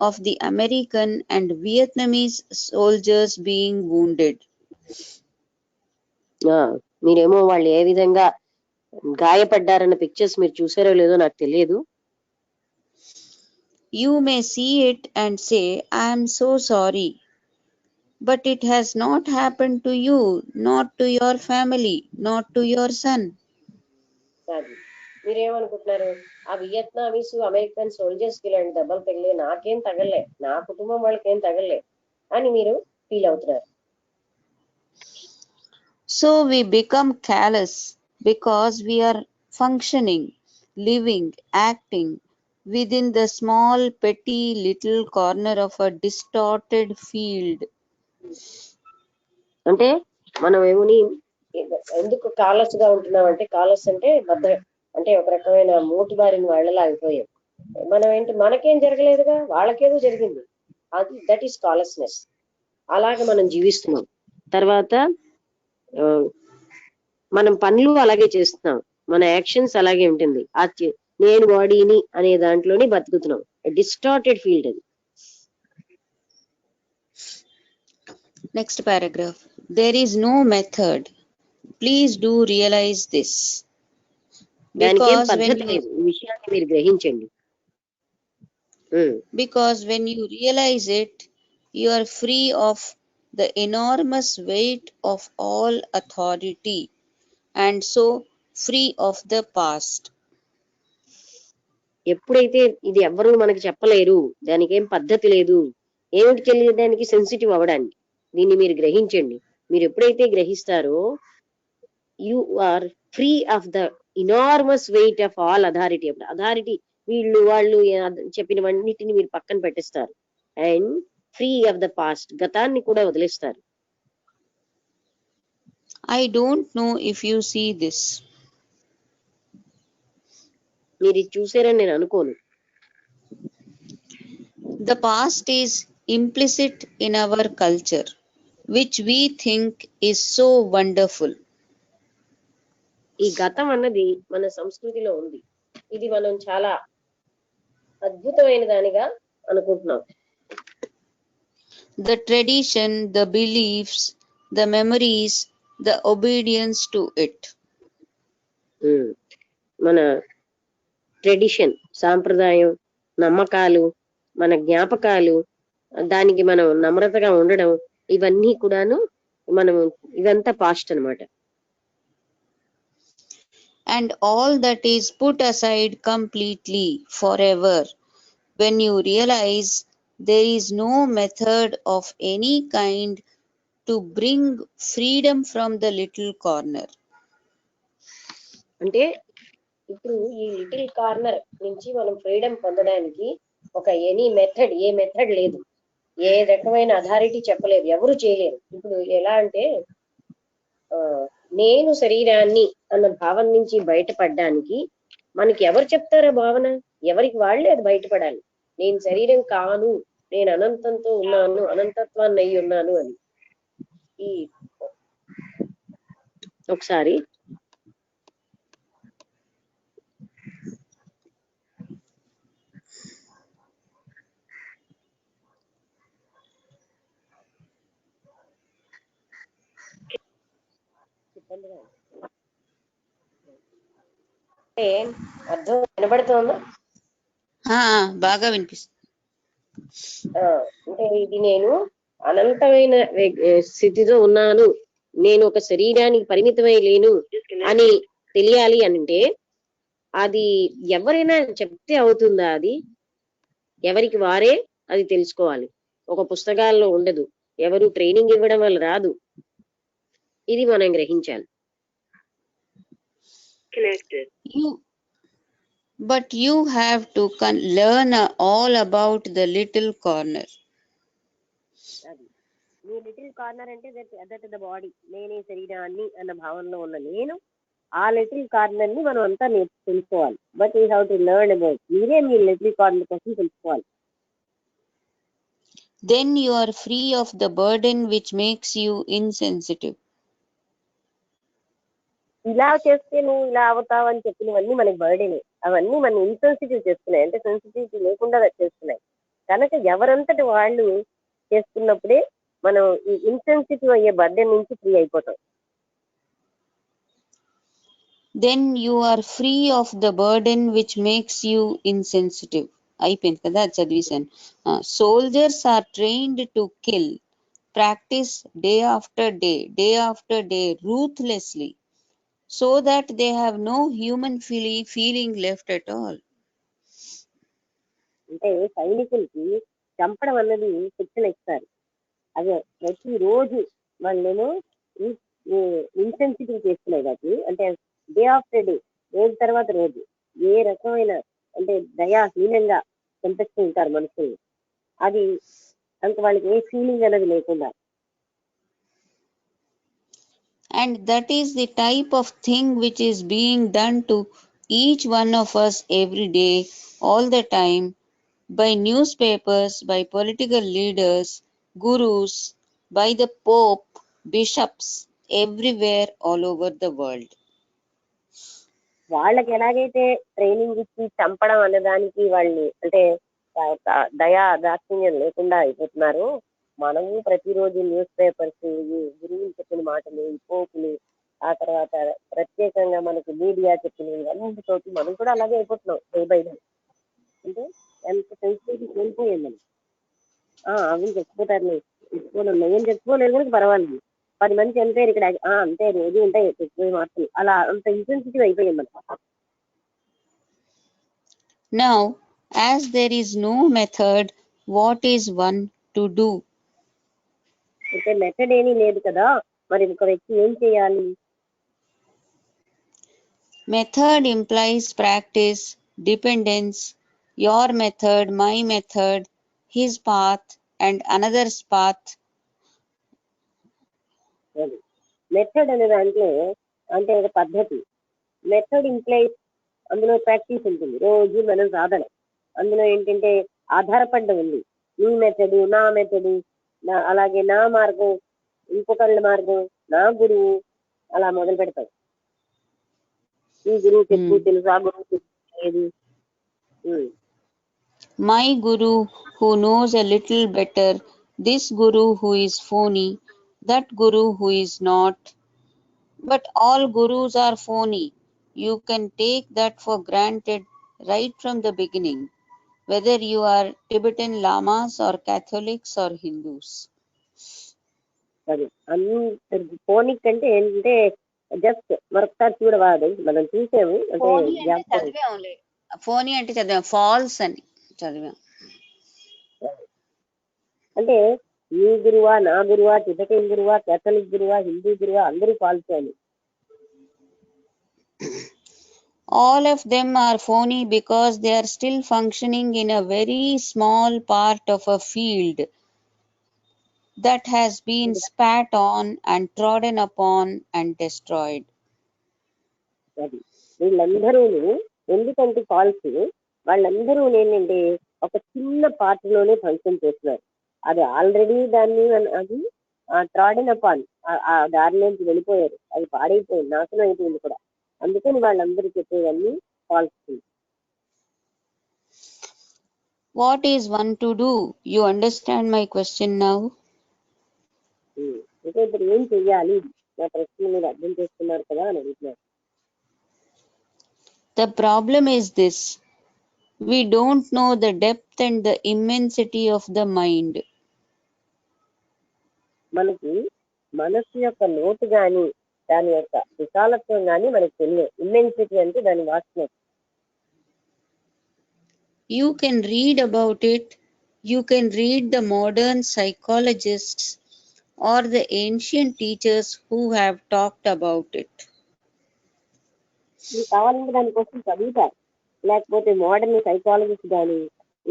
of the American and Vietnamese soldiers being wounded. మీరేమో వాళ్ళు ఏ విధంగా గాయపడ్డారన్న పిక్చర్స్ మీరు చూసారో లేదో నాకు తెలియదు. You may see it and say, I am so sorry. But it has not happened to you, not to your family, not to your son. అది మీరేమనుకుంటున్నారు, ఆ వియత్నామీస్ అమెరికన్ సోల్జర్స్ కి ఇలాంటి దెబ్బలు తగిలే, నాకేం తగలే, నా కుటుంబం వాళ్ళకి ఏం తగలే అని మీరు ఫీల్ అవుతున్నారు. So we become callous because we are functioning, living, acting within the small, petty little corner of a distorted field. అంటే మనం ఏమని ఎందుకు కాలస్ గా ఉంటున్నాం అంటే, కాలస్ అంటే బద్ద అంటే ఒక రకమైన మోటు బారిన వాళ్ళలా అయిపోయాం. మనం ఏంటి, మనకేం జరగలేదుగా, వాళ్ళకేదో జరిగింది, అది దట్ ఈస్ కాలస్నెస్. అలాగే మనం జీవిస్తున్నాం. తర్వాత మనం పనులు అలాగే చేస్తున్నాం, మన యాక్షన్స్ అలాగే ఉంటుంది. నేను బాడీని అనే దాంట్లోనే బతుకుతున్నాం. డిస్టార్టెడ్ ఫీల్డ్ అది. Next paragraph. There is no method. Please do realize this. దానికి ఏం పద్ధతి లేదు, ఈ విషయాన్ని మీరు గ్రహించండి. Because when you realize it, you are free of the enormous weight of all authority, and so free of the past. ఎప్పుడైతే ఇది ఎవ్వరూ మనకి చెప్పలేరు, దానికి ఏం పద్ధతి లేదు, ఏమిటి తెలియడానికి సెన్సిటివ్ అవ్వడానికి, దీన్ని మీరు గ్రహించండి. మీరు ఎప్పుడైతే గ్రహిస్తారో you are free of the enormous weight of all authority. Authority వీళ్ళు వాళ్ళు చెప్పినవన్నిటిని మీరు పక్కన పెట్టేస్తారు. And free of the past, గతాన్ని కూడా వదిలేస్తారు. I don't know if you see this. మీరు ఇది చూసారని నేను అనుకోను. The past is implicit in our culture, which we think is so wonderful. ఈ గతం అన్నది మన సంస్కృతిలో ఉంది, ఇది మనం చాలా అద్భుతమైన దానిగా అనుకుంటున్నాం. The tradition, the beliefs, the memories, the obedience to it. మన ట్రెడిషన్, సాంప్రదాయం, నమ్మకాలు, మన జ్ఞాపకాలు, దానికి మనం నమ్రతగా ఉండడం, ఇవన్నీ కూడాను మనం ఇదంతా పాస్ట్ అన్నమాట. and all that is put aside completely, forever, when you realize there is no method of any kind to bring freedom from the little corner. అంటే ఇప్పుడు ఈ లిటిల్ కార్నర్ నుంచి మనం ఫ్రీడమ్ పొందడానికి ఒక ఎనీ మెథడ్, ఏ మెథడ్ లేదు, ఏ రకమైన అథారిటీ చెప్పలేదు, ఎవరు చేయలేరు. ఇప్పుడు ఎలా అంటే ఆ, నేను శరీరాన్ని అన్న భావన నుంచి బయటపడడానికి మనకి ఎవరు చెప్తారా భావన? ఎవరికి వాళ్ళే అది బయటపడాలి. నేను శరీరం కాను, నేను అనంతంతో ఉన్నాను, అనంతత్వాన్ని అయి ఉన్నాను అని. ఈ ఒకసారి అంటే అర్థం వినబడుతోందా? ఆ, బాగా వినిపిస్తుంది. అంటే ఇది నేను అనంతమైన స్థితిలో ఉన్నాను, నేను ఒక శరీరానికి పరిమితమై లేను అని తెలియాలి అంటే అది ఎవరైనా చెప్తే అవుతుందా? అది ఎవరికి వారే అది తెలుసుకోవాలి. ఒక పుస్తకాల్లో ఉండదు, ఎవరు ట్రైనింగ్ ఇవ్వడం వల్ల రాదు. ఇది మనం గ్రహించాలి. But you have to learn all about the little corner. అది మీ లిటిల్ కార్నర్ అంటే దట్ ద బాడీ, నేనే శరీరాన్ని అన్న భావనలో ఉన్న నేను, ఆ లిటిల్ కార్నర్ ని మనం అంతా తెలుసుకోవాలి. But you have to learn about, మీరే మీ లిటిల్ కార్నర్ కోసం తెలుసుకోవాలి. Then you are free of the burden which makes you insensitive. ఇలా చేస్తే నువ్వు ఇలా అవుతావు అని చెప్పినవన్నీ మనకి బర్డెనే. అవన్నీ మన ఇన్సెన్సిటివ్ చేస్తున్నాయి, అంటే సెన్సిటివిటీ లేకుండా చేస్తున్నాయి. కనుక ఎవరంతటి వాళ్ళు చేస్తున్నప్పుడే మనం ఈ ఇన్సెన్సిటివ్ అయ్యే బర్డెన్ నుంచి ఫ్రీ అయిపోతాం. Then you are free of the burden which makes you insensitive. అయిపోయింది కదా, చదివేశాను. Soldiers are trained to kill, practice day after day, day after day, ruthlessly, so that they have no human feeling left at all. అంటే సైనికులకి చంపడం అన్నది శిక్షణ ఇస్తారు. అదే ప్రతిరోజు వాళ్ళేమో ఇన్సెన్సిటివ్ చేస్తున్నాయి కాబట్టి, అంటే డే ఆఫ్టర్ డే, రోజు తర్వాత రోజు ఏ రకమైన అంటే దయాహీనంగా చంపిస్తూ ఉంటారు మనుషుల్ని. అది అంత వాళ్ళకి ఏ ఫీలింగ్ అనేది లేకుండా. And that is the type of thing which is being done to each one of us every day, all the time, by newspapers, by political leaders, gurus, by the Pope, bishops, everywhere all over the world. వాళ్ళకి ఎలాగైతే ట్రైనింగ్ ఇచ్చి చంపడం అన్నదానికి వాళ్ళని అంటే దయా దాక్షిణ్యం లేకుండా అయిపోతున్నారు, మనము ప్రతిరోజు న్యూస్ పేపర్స్, ఈ గురువులు చెప్పిన మాటలు, ఈ పోపులు, ఆ తర్వాత ప్రత్యేకంగా మనకి మీడియా చెప్పినవి అన్నింటితోటి మనం కూడా అలాగే అయిపోతున్నాం డే బై డే. అంటే ఎంత సెన్సిటివిటీ వెళ్ళిపోయింది. అవి చచ్చిపోతారు, చచ్చిపోను ఏం చచ్చిపోలేదు కూడా పర్వాలేదు, 10 మంది చనిపోయారు ఇక్కడ, అంతే రోజు ఉంటాయి చచ్చిపోయే మార్పులు, అలా అంత ఇన్సెన్సిటివ్ అయిపోయింది మనకు. Now, as there is no method, what is one to do? అంటే మెథడ్ ఏమీ లేదు కదా, మరి ఒక వ్యక్తి ఏం చేయాలి? Method implies practice, dependence, your method, my method, his path, and another's path. Method అనే దాంట్లో అంటే ఒక పద్ధతి. మెథడ్ ఇంప్లైస్, అందులో ప్రాక్టీస్ ఉంటుంది, రోజు మనం సాధన. అందులో ఏంటంటే ఆధారపడ్డ ఉంది, నీ మెథడు, నా మెథడు, అలాగే నా మార్గం, ఇంకొకళ్ళ మార్గం, నా గురువు, అలా మొదలు పెడతాం. ఈ గురువు చెప్పు తెలుసు, ఆ గురువు చెప్పు. My guru who knows a little better, this guru who is phony, that guru who is not. But all gurus are phony. You can take that for granted right from the beginning, whether you are Tibetan Lamas or Catholics or Hindus. అది అన్ని ఫోనిక్ అంటే ఏంటంటే జస్ట్ మరొకసారి చూడవా అది మనం చూసాము అంటే ఫోనీ అంటే జ్ఞాపకం చదివాంలే. ఫోనీ అంటే చదివాం, ఫాల్స్ అని చదివాం. అంటే ఈ గురువా నా గురువా టిబెటియన్ గురువా కేథలిక్ గురువా హిందూ గురువా అందరూ ఫాల్స్ అని. All of them are phony because they are still functioning in a very small part of a field that has been spat on and trodden upon and destroyed. అది వీళ్ళందరూ ఎందుకంటే ఫాల్స్ వాళ్ళందరూ ఏంటంటే ఒక చిన్న పార్టీలోనే ఫంక్షన్ చేస్తున్నారు. అది ఆల్రెడీ దాన్ని అది ట్రాడెన్ అపాన్ ఆ దారిలోంచి వెళ్ళిపోయారు, అది పాడైపోయింది, నాశనం అయిపోయింది కూడా. అందుకని వాళ్ళందరూ చెప్పేవన్నీ falls. What is one to do? You understand my question now? అంటే ఇప్పుడు ఏం చెయ్యాలి, నా ప్రశ్న మీరు అర్థం చేసుకున్నారు కదా అని అడుగుతున్నారు. The problem is this: we don't know the depth and the immensity of the mind. మనకి మనసు యొక్క లోటు కానీ దాని యొక్క విశాలత్వం కానీ మనకు తెలియదు. ఇమ్మెన్సిటీ అంటే దాని వాస్తవం. You can read about it. You can read the modern psychologists or the ancient teachers who have talked about it. మీకు కావాలంటే దానికోసం చదువుతారు, లేకపోతే మోడర్న్ సైకాలజిస్ట్ కానీ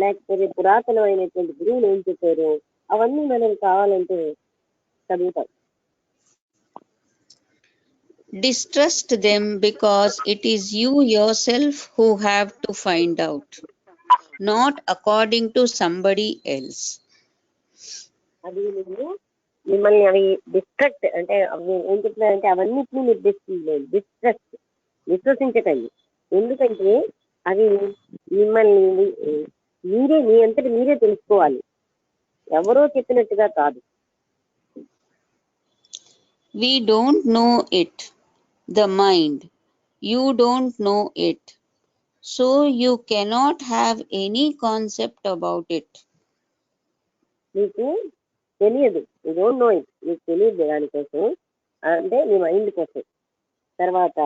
లేకపోతే పురాతనమైనటువంటి గురువులు ఏం చెప్పారు అవన్నీ మనకు కావాలంటే చదువుతారు. Distrust them because it is you yourself who have to find out, not according to somebody else. అది నువ్వు మిమ్మల్ని అవి డిస్ట్రక్ట్ అంటే అవి ఏం చెప్తున్నారంటే అవన్నిటినీ మీరు డిస్ట్రక్ట్ విశ్వసించకండి. ఎందుకంటే అవి మిమ్మల్ని మీరే మీ అంతటి మీరే తెలుసుకోవాలి, ఎవరో చెప్పినట్టుగా కాదు. We don't know it, the mind. You don't know it. So you cannot have any concept about it. నీకు తెలియదు, యూ డోంట్ నో ఇట్, నీకు తెలియదు దానికోసం, అంటే మీ మైండ్ కోసం. తర్వాత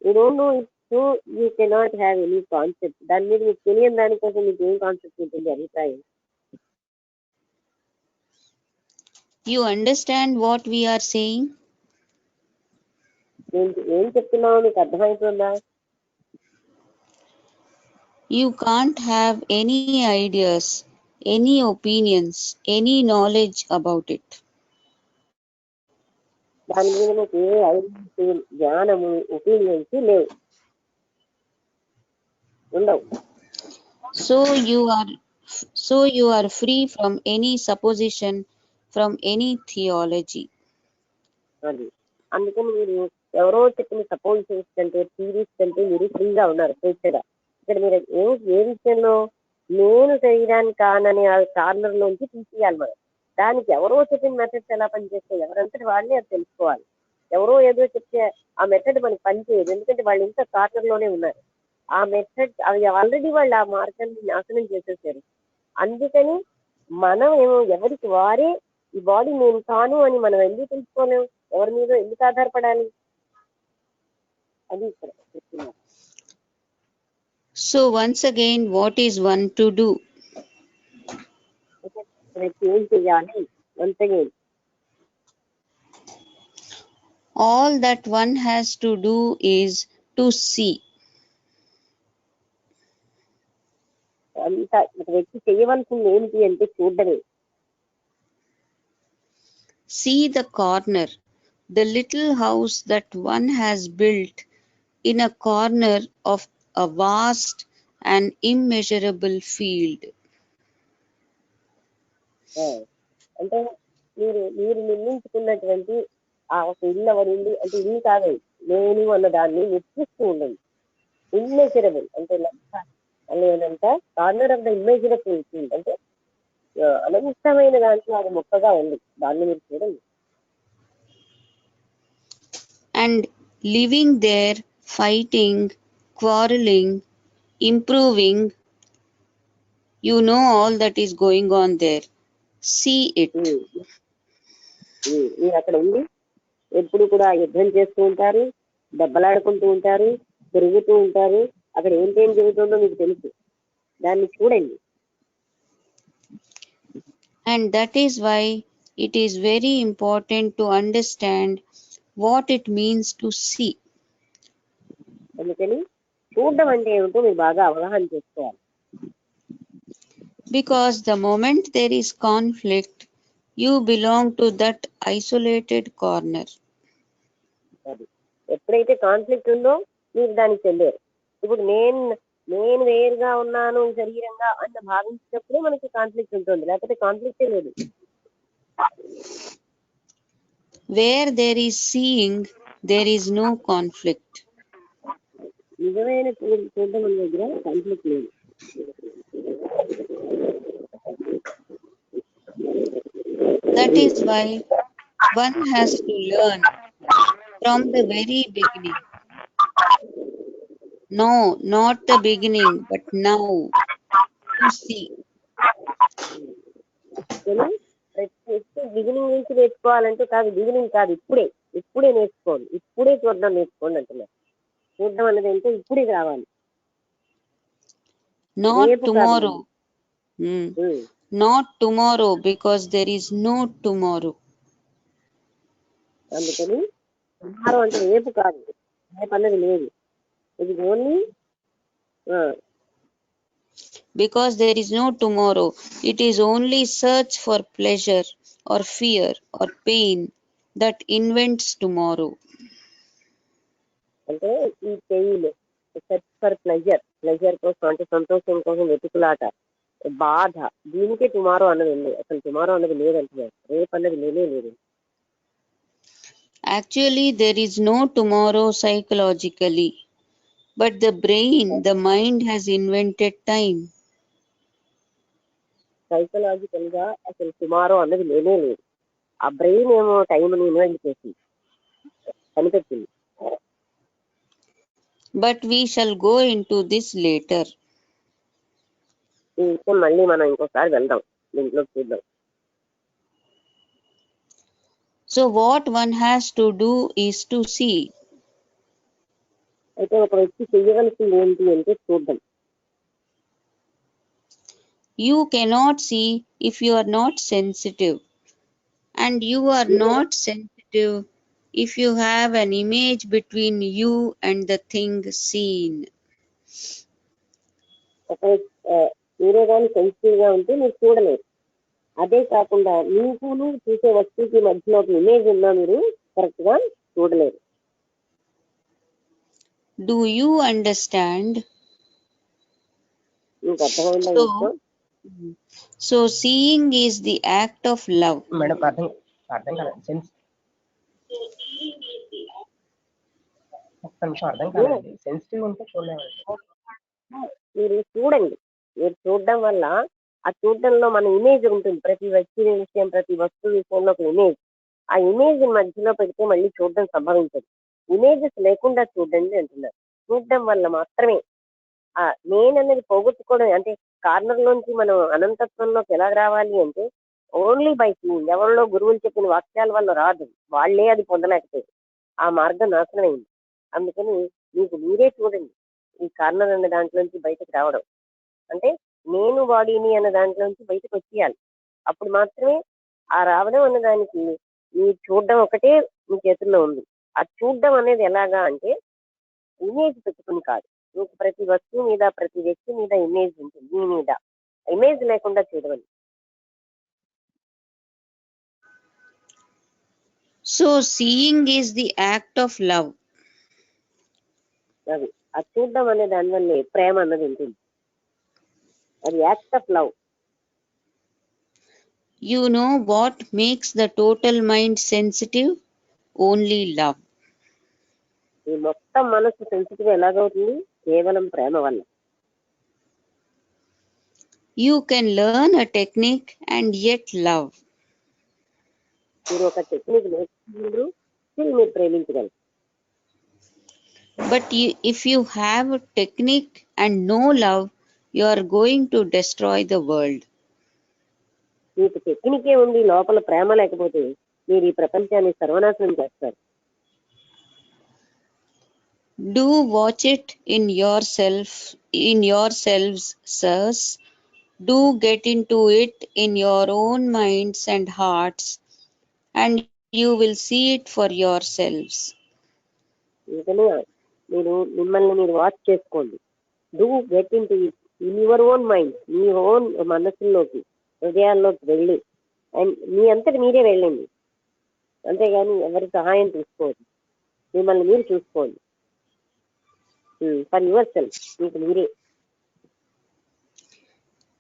you don't know it, so you cannot have any concept. దాని మీద మీకు తెలియని దానికోసం మీకు ఏం కాన్సెప్ట్ ఉంటుంది, అభిప్రాయం. You understand what we are saying? ఏం చెప్తున్నావో మీకు అర్థమవుతుందా? You can't have any ideas, any opinions, any knowledge about it. దాని మీద మీకు ఏ ఐడియా జ్ఞానము ఒపీనియన్స్ లేవు, ఉండవు. So you are free from any supposition, from any theology. అది అందుకని మీరు ఎవరో చెప్పిన సపోజిషన్స్ కంటే థీరీస్ కంటే మీరు ఫ్రీగా ఉన్నారు, స్వేచ్ఛగా. ఇక్కడ మీరు ఏ విషయంలో నేను శరీరాన్ని కానని ఆ కార్నర్ లోంచి తీసేయాలి మనం. దానికి ఎవరో చెప్పిన మెథడ్స్ ఎలా పనిచేస్తాయి, ఎవరంతటి వాళ్ళే అది తెలుసుకోవాలి. ఎవరో ఏదో చెప్తే ఆ మెథడ్ మనకి పనిచేయదు, ఎందుకంటే వాళ్ళు ఇంకా కార్నర్ లోనే ఉన్నారు. ఆ మెథడ్ అవి ఆల్రెడీ వాళ్ళు ఆ మార్గాన్ని నాశనం చేసేసారు. అందుకని మనం ఏమో ఎవరికి వారే ఈ బాడీ నేను కాను అని మనం ఎందుకు తెలుసుకోలేము, ఎవరి మీద ఎందుకు ఆధారపడాలి, అది ఇక్కడ చెప్తున్నారు. So once again, what is one to do? ఏం చెయ్యాలి? అంతగా All that one has to do is to see. అంత ఒక వ్యక్తి చేయవలసింది ఏంటి అంటే చూడడమే. See the corner, the little house that one has built in a corner of a vast and immeasurable field. అంటే మీరు మీరు నిర్మించుకున్నటువంటి ఆ ఒక ఇల్లు ఎవరింది అంటే ఇల్లు కాదు, నేను అన్న దాన్ని నిర్మిస్తూ ఉండండి. ఇమ్మెజరబుల్ అంటే లేదంట corner of the immeasurable field అంటే అనంతమైన దాంట్లో అది మొక్కగా ఉంది, దాన్ని మీరు చూడండి. And living there, fighting, quarreling, improving, you know all that is going on there. See it. మీరు అక్కడ ఉండి ఎప్పుడు కూడా యుద్ధం చేస్తూ ఉంటారు, దెబ్బలాడుకుంటూ ఉంటారు, తిరుగుతూ ఉంటారు. అక్కడ ఏంటేం జరుగుతుందో మీకు తెలుసు, దాన్ని చూడండి. And that is why it is very important to understand what it means to see. అందుకని చూడడం అంటే ఏమిటో మీరు బాగా అవగాహన చేసుకోవాలి. Because the moment there is conflict, you belong to that isolated corner. అది ఎప్పుడైతే కాన్ఫ్లిక్ట్ ఉందో మీరు దానికి చెందారు. ఇప్పుడు నేను వేరుగా ఉన్నాను శరీరంగా అన్న భావించినప్పుడే మనకి కాన్ఫ్లిక్ట్ ఉంటుంది, లేకపోతే కాన్ఫ్లిక్టే లేదు. Where there is seeing, there is no conflict. నిజమైన చూడడం అనే దగ్గర కాన్ఫ్లిక్ట్ లేదు. That is why one has to learn from the very beginning. No, not the beginning, but now to see. ప్రతి బిగినింగ్ నుంచి నేర్చుకోవాలంటే కాదు, బిగినింగ్ కాదు, ఇప్పుడే నేర్చుకోండి, ఇప్పుడే చూడడం నేర్చుకోండి అంటున్నారు. చూడడం అనేది అంటే ఇప్పుడే రావాలి, Not రేపు కాదు. tomorrow. Not tomorrow, because there is no tomorrow. అందుకని టుమారో అంటే రేపు కాదు, రేపు అన్నది లేదు. ఇది only Because there is no tomorrow, it is only search for pleasure or fear or pain that invents tomorrow. అంటే ఈ పెయిన్, సెర్చ్ ఫర్ ప్లెజర్ కోసం, అంటే సంతోషం కోసం వెతుకులాట, బాధ, దీనికే టుమారో అన్నది ఉంది. అసలు టుమారో అన్నది లేదంటున్నారు, రేపు అన్నది లేనే లేదు. Actually, there is no tomorrow psychologically, but the brain, the mind has invented time. Psychological గా అసలు టుమారో అన్నది లేనే లేదు. ఆ బ్రెయిన్ ఏమో టైంని ఇన్వెంట్ చేసి కనిపెట్టింది. But we shall go into this later. ఈ విషయం మళ్ళీ మనం ఇంకోసారి వెళ్దాం, దీంట్లో చూద్దాం. So what one has to do is to see. అయితే ఒక వ్యక్తి చెయ్యవలసింది ఏంటి అంటే చూడడం. You cannot see if you are not sensitive, and you are not sensitive if you have an image between you and the thing seen. ఒక మీరే కానీ సెన్సిటివ్ గా ఉంటే మీరు చూడలేరు. అదే కాకుండా మీకు చూసే వస్తువుకి మధ్యలో ఒక ఇమేజ్ ఉన్నా మీరు కరెక్ట్ గా చూడలేరు. Do you understand? మీకు అర్థమైందా? So seeing is the act of love. Madam అర్థం కాలేదు. సెన్సిటివ్ ఉంటే చూడలేమండి. మీరు చూడండి, మీరు చూడడం వల్ల ఆ చూడడంలో మన ఇమేజ్ ఉంటుంది. ప్రతి వ్యక్తి విషయం, ప్రతి వస్తువు విషయంలో ఒక ఇమేజ్. ఆ ఇమేజ్ మధ్యలో పెడితే మళ్ళీ చూడడం సంభవించదు. ఇమేజెస్ లేకుండా చూడండి అంటున్నారు. చూడడం వల్ల మాత్రమే ఆ నేననేది పోగొట్టుకోవడం, అంటే కార్నర్ లోంచి మనం అనంతత్వంలోకి ఎలా రావాలి అంటే ఓన్లీ బై సీయింగ్. ఎవరిలో గురువులు చెప్పిన వాక్యాల వల్ల రాదు, వాళ్లే అది పొందలేకపోయారు. ఆ మార్గం నాశనం అయింది. అందుకని మీకు మీరే చూడండి. ఈ కార్నర్ అనే దాంట్లోంచి బయటకు రావడం అంటే నేను బాడీని అన్న దాంట్లోంచి బయటకు వచ్చేయాలి. అప్పుడు మాత్రమే ఆ రావడం అన్న దానికి మీరు చూడడం ఒకటే మీ చేతుల్లో ఉంది. ఆ చూడడం అనేది ఎలాగా అంటే ఇమేజ్ పెట్టుకుని కాదు. మీకు ప్రతి వస్తువు మీద, ప్రతి వ్యక్తి మీద ఇమేజ్ ఉంటుంది. మీ మీద ఇమేజ్ లేకుండా చూడవాలి. So seeing is the act of love. అది ఆ చూడడం అనే దాని వల్లే ప్రేమ అన్నది ఉంటుంది. అది act of love. You know what makes the total mind sensitive? Only love. ఈ మొత్తం మనసు సెన్సిటివ్ ఎలాగవుతుంది? కేవలం ప్రేమ వల్ల. You can learn a technique and yet love. మీరు ఒక టెక్నిక్ నేర్చుకున్నారు, మీరు ప్రేమించగలరు. But if you have a technique and no love, you are going to destroy the world. మీకు టెక్నికే ఉంది, లోపల ప్రేమ లేకపోతే మీరు ఈ ప్రపంచాన్ని సర్వనాశనం చేస్తారు. Do watch it in yourselves, sirs. Do get into it in your own minds and hearts, and you will see it for yourselves. అందుకని మీరు మిమ్మల్ని మీరు వాచ్ చేసుకోండి. Do get in to in your own mind, మీ ఓన్ మనసుల్లోకి, హృదయాల్లోకి వెళ్ళి, అండ్ మీ అంతటి మీరే వెళ్ళండి, అంతేగాని ఎవరి సహాయం తీసుకోవద్దు. మిమ్మల్ని మీరు చూసుకోండి. ఫర్ యువర్ సెల్ఫ్, మీకు మీరే.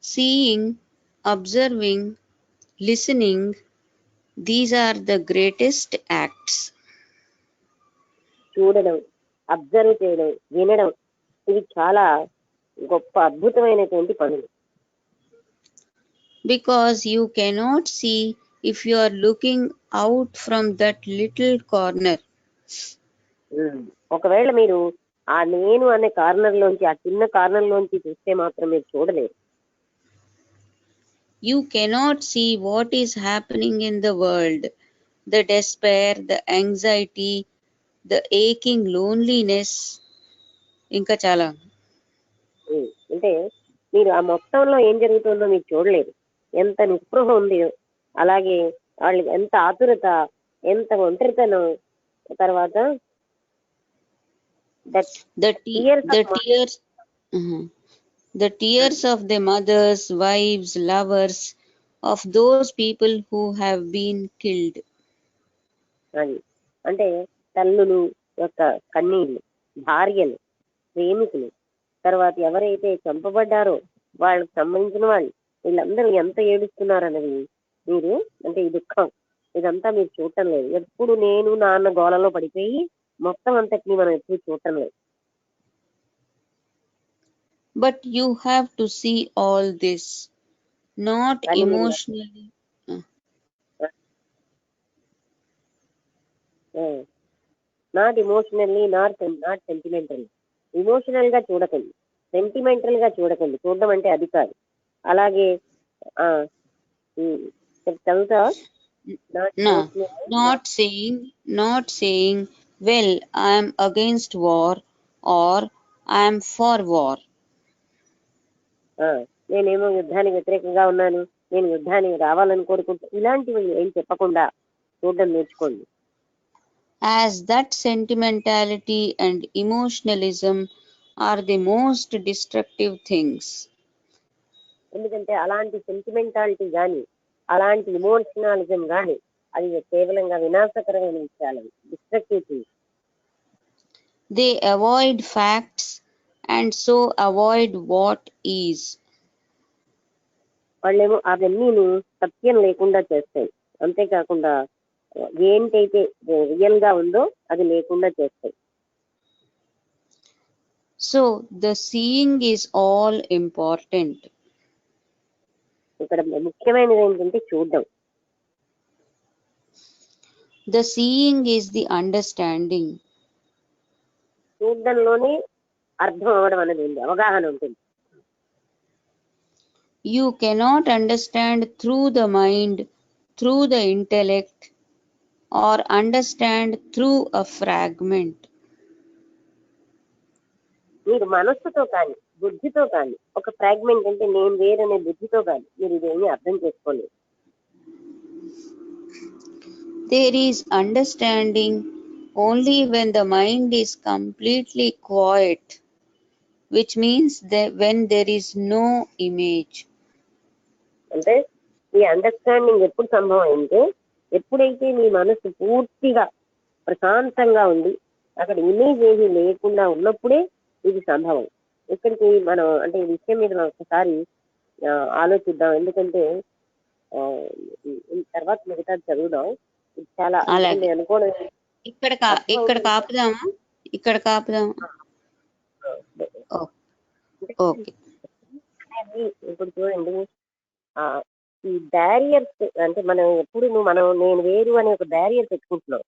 Seeing, observing, listening, these are the greatest acts. చూడడం, అబ్జర్వ్ చేయడం, వినడం, ఇవి చాలా గొప్ప అద్భుతమైనటువంటి పనులు. Because you cannot see if you are looking out from that little corner. ఒకవేళ మీరు ఆ నేను అనే కార్నర్ లోంచి, ఆ చిన్న కార్నర్ లోంచి చూస్తే మాత్రం మీరు చూడలేరు. You cannot see what is happening in the world, the despair, the anxiety, the aching loneliness, ఇంకా చాలా. అంటే మీరు ఆ మొత్తంలో ఏం జరుగుతుందో మీరు చూడలేరు. ఎంత నిస్పృహ ఉంది, అలాగే వాళ్ళు ఎంత ఆతురత, ఎంత ఒంటరితనం, తర్వాత the tears of the mothers, wives, lovers of those people who have been killed. అది అంటే తల్లులు యొక్క కన్నీళ్ళు, భార్యలు, ప్రేమికులు, తర్వాత ఎవరైతే చంపబడ్డారో వాళ్ళకి సంబంధించిన వాళ్ళు, వీళ్ళందరూ ఎంత ఏడుస్తున్నారన్నది మీరు, అంటే ఈ దుఃఖం ఇదంతా మీరు చూడటం లేదు. ఎప్పుడు నేను నాన్న గోలలో పడిపోయి మొత్తం అంతటిని మనం ఎప్పుడు చూడటం లేదు. But you have to see all this, not కానీ మీరు emotionally. Not emotionally, not sentimentally. Emotional గా చూడకండి, సెంటిమెంటల్ గా చూడకండి. చూడడం అంటే అది కాదు. అలాగే తెలుసా, No, not saying, well, I am against war or I am for war. నేనేమో యుద్ధానికి వ్యతిరేకంగా ఉన్నాను, నేను యుద్ధానికి రావాలని కోరుకుంటా, ఇలాంటివి ఏం చెప్పకుండా చూడడం నేర్చుకోండి. As that sentimentality and emotionalism are the most destructive things. ఎందుకంటే అలాంటి సెంటిమెంటాలిటీ కానీ, అలాంటి ఇమోషనలిజం కానీ, అది కేవలంగా వినాశకరమైన విషయాలు, destructive things. They avoid facts and so avoid what is. వాళ్ళేమో అవన్నీ సత్యం లేకుండా చేస్తాయి, అంతేకాకుండా ఏంటైతే రియల్ గా ఉందో అది లేకుండా చేస్తాయి. So the seeing is all important. ఇక్కడ ముఖ్యమైనది ఏంటంటే చూడడం. The seeing is the understanding. చూడడంలోనే అర్థం అవ్వడం అనేది ఉంది, అవగాహన ఉంటుంది. You cannot understand through the mind, through the intellect, or understand through a fragment. మీరు మనస్సుతో కానీ, బుద్ధితో కానీ, ఒక ఫ్రాగ్మెంట్ అంటే నేను వేరనే బుద్ధితో కానీ మీరు ఇదేమీ అర్థం చేసుకోలేదు. There is understanding only when the mind is completely quiet, which means that when there is no image. అంటే ఈ అండర్స్టాండింగ్ ఎప్పుడు సంభవం అంటే, ఎప్పుడైతే మీ మనసు పూర్తిగా ప్రశాంతంగా ఉండి అక్కడ ఇమేజ్ ఏమీ లేకుండా ఉన్నప్పుడే ఇది సంభవం. ఇక్కడికి మనం అంటే ఈ విషయం మీద మనం ఒకసారి ఆలోచిద్దాం. ఎందుకంటే తర్వాత మిగతా చదువుదాం. ఇది చాలా అనుకోవడం. ఇక్కడ కాపుదామా? ఓకే. ఇప్పుడు చూడండి, ఈ బ్యారియర్స్ అంటే మనం ఎప్పుడు నేను వేరు అనే ఒక బ్యారియర్ పెట్టుకుంటున్నాం.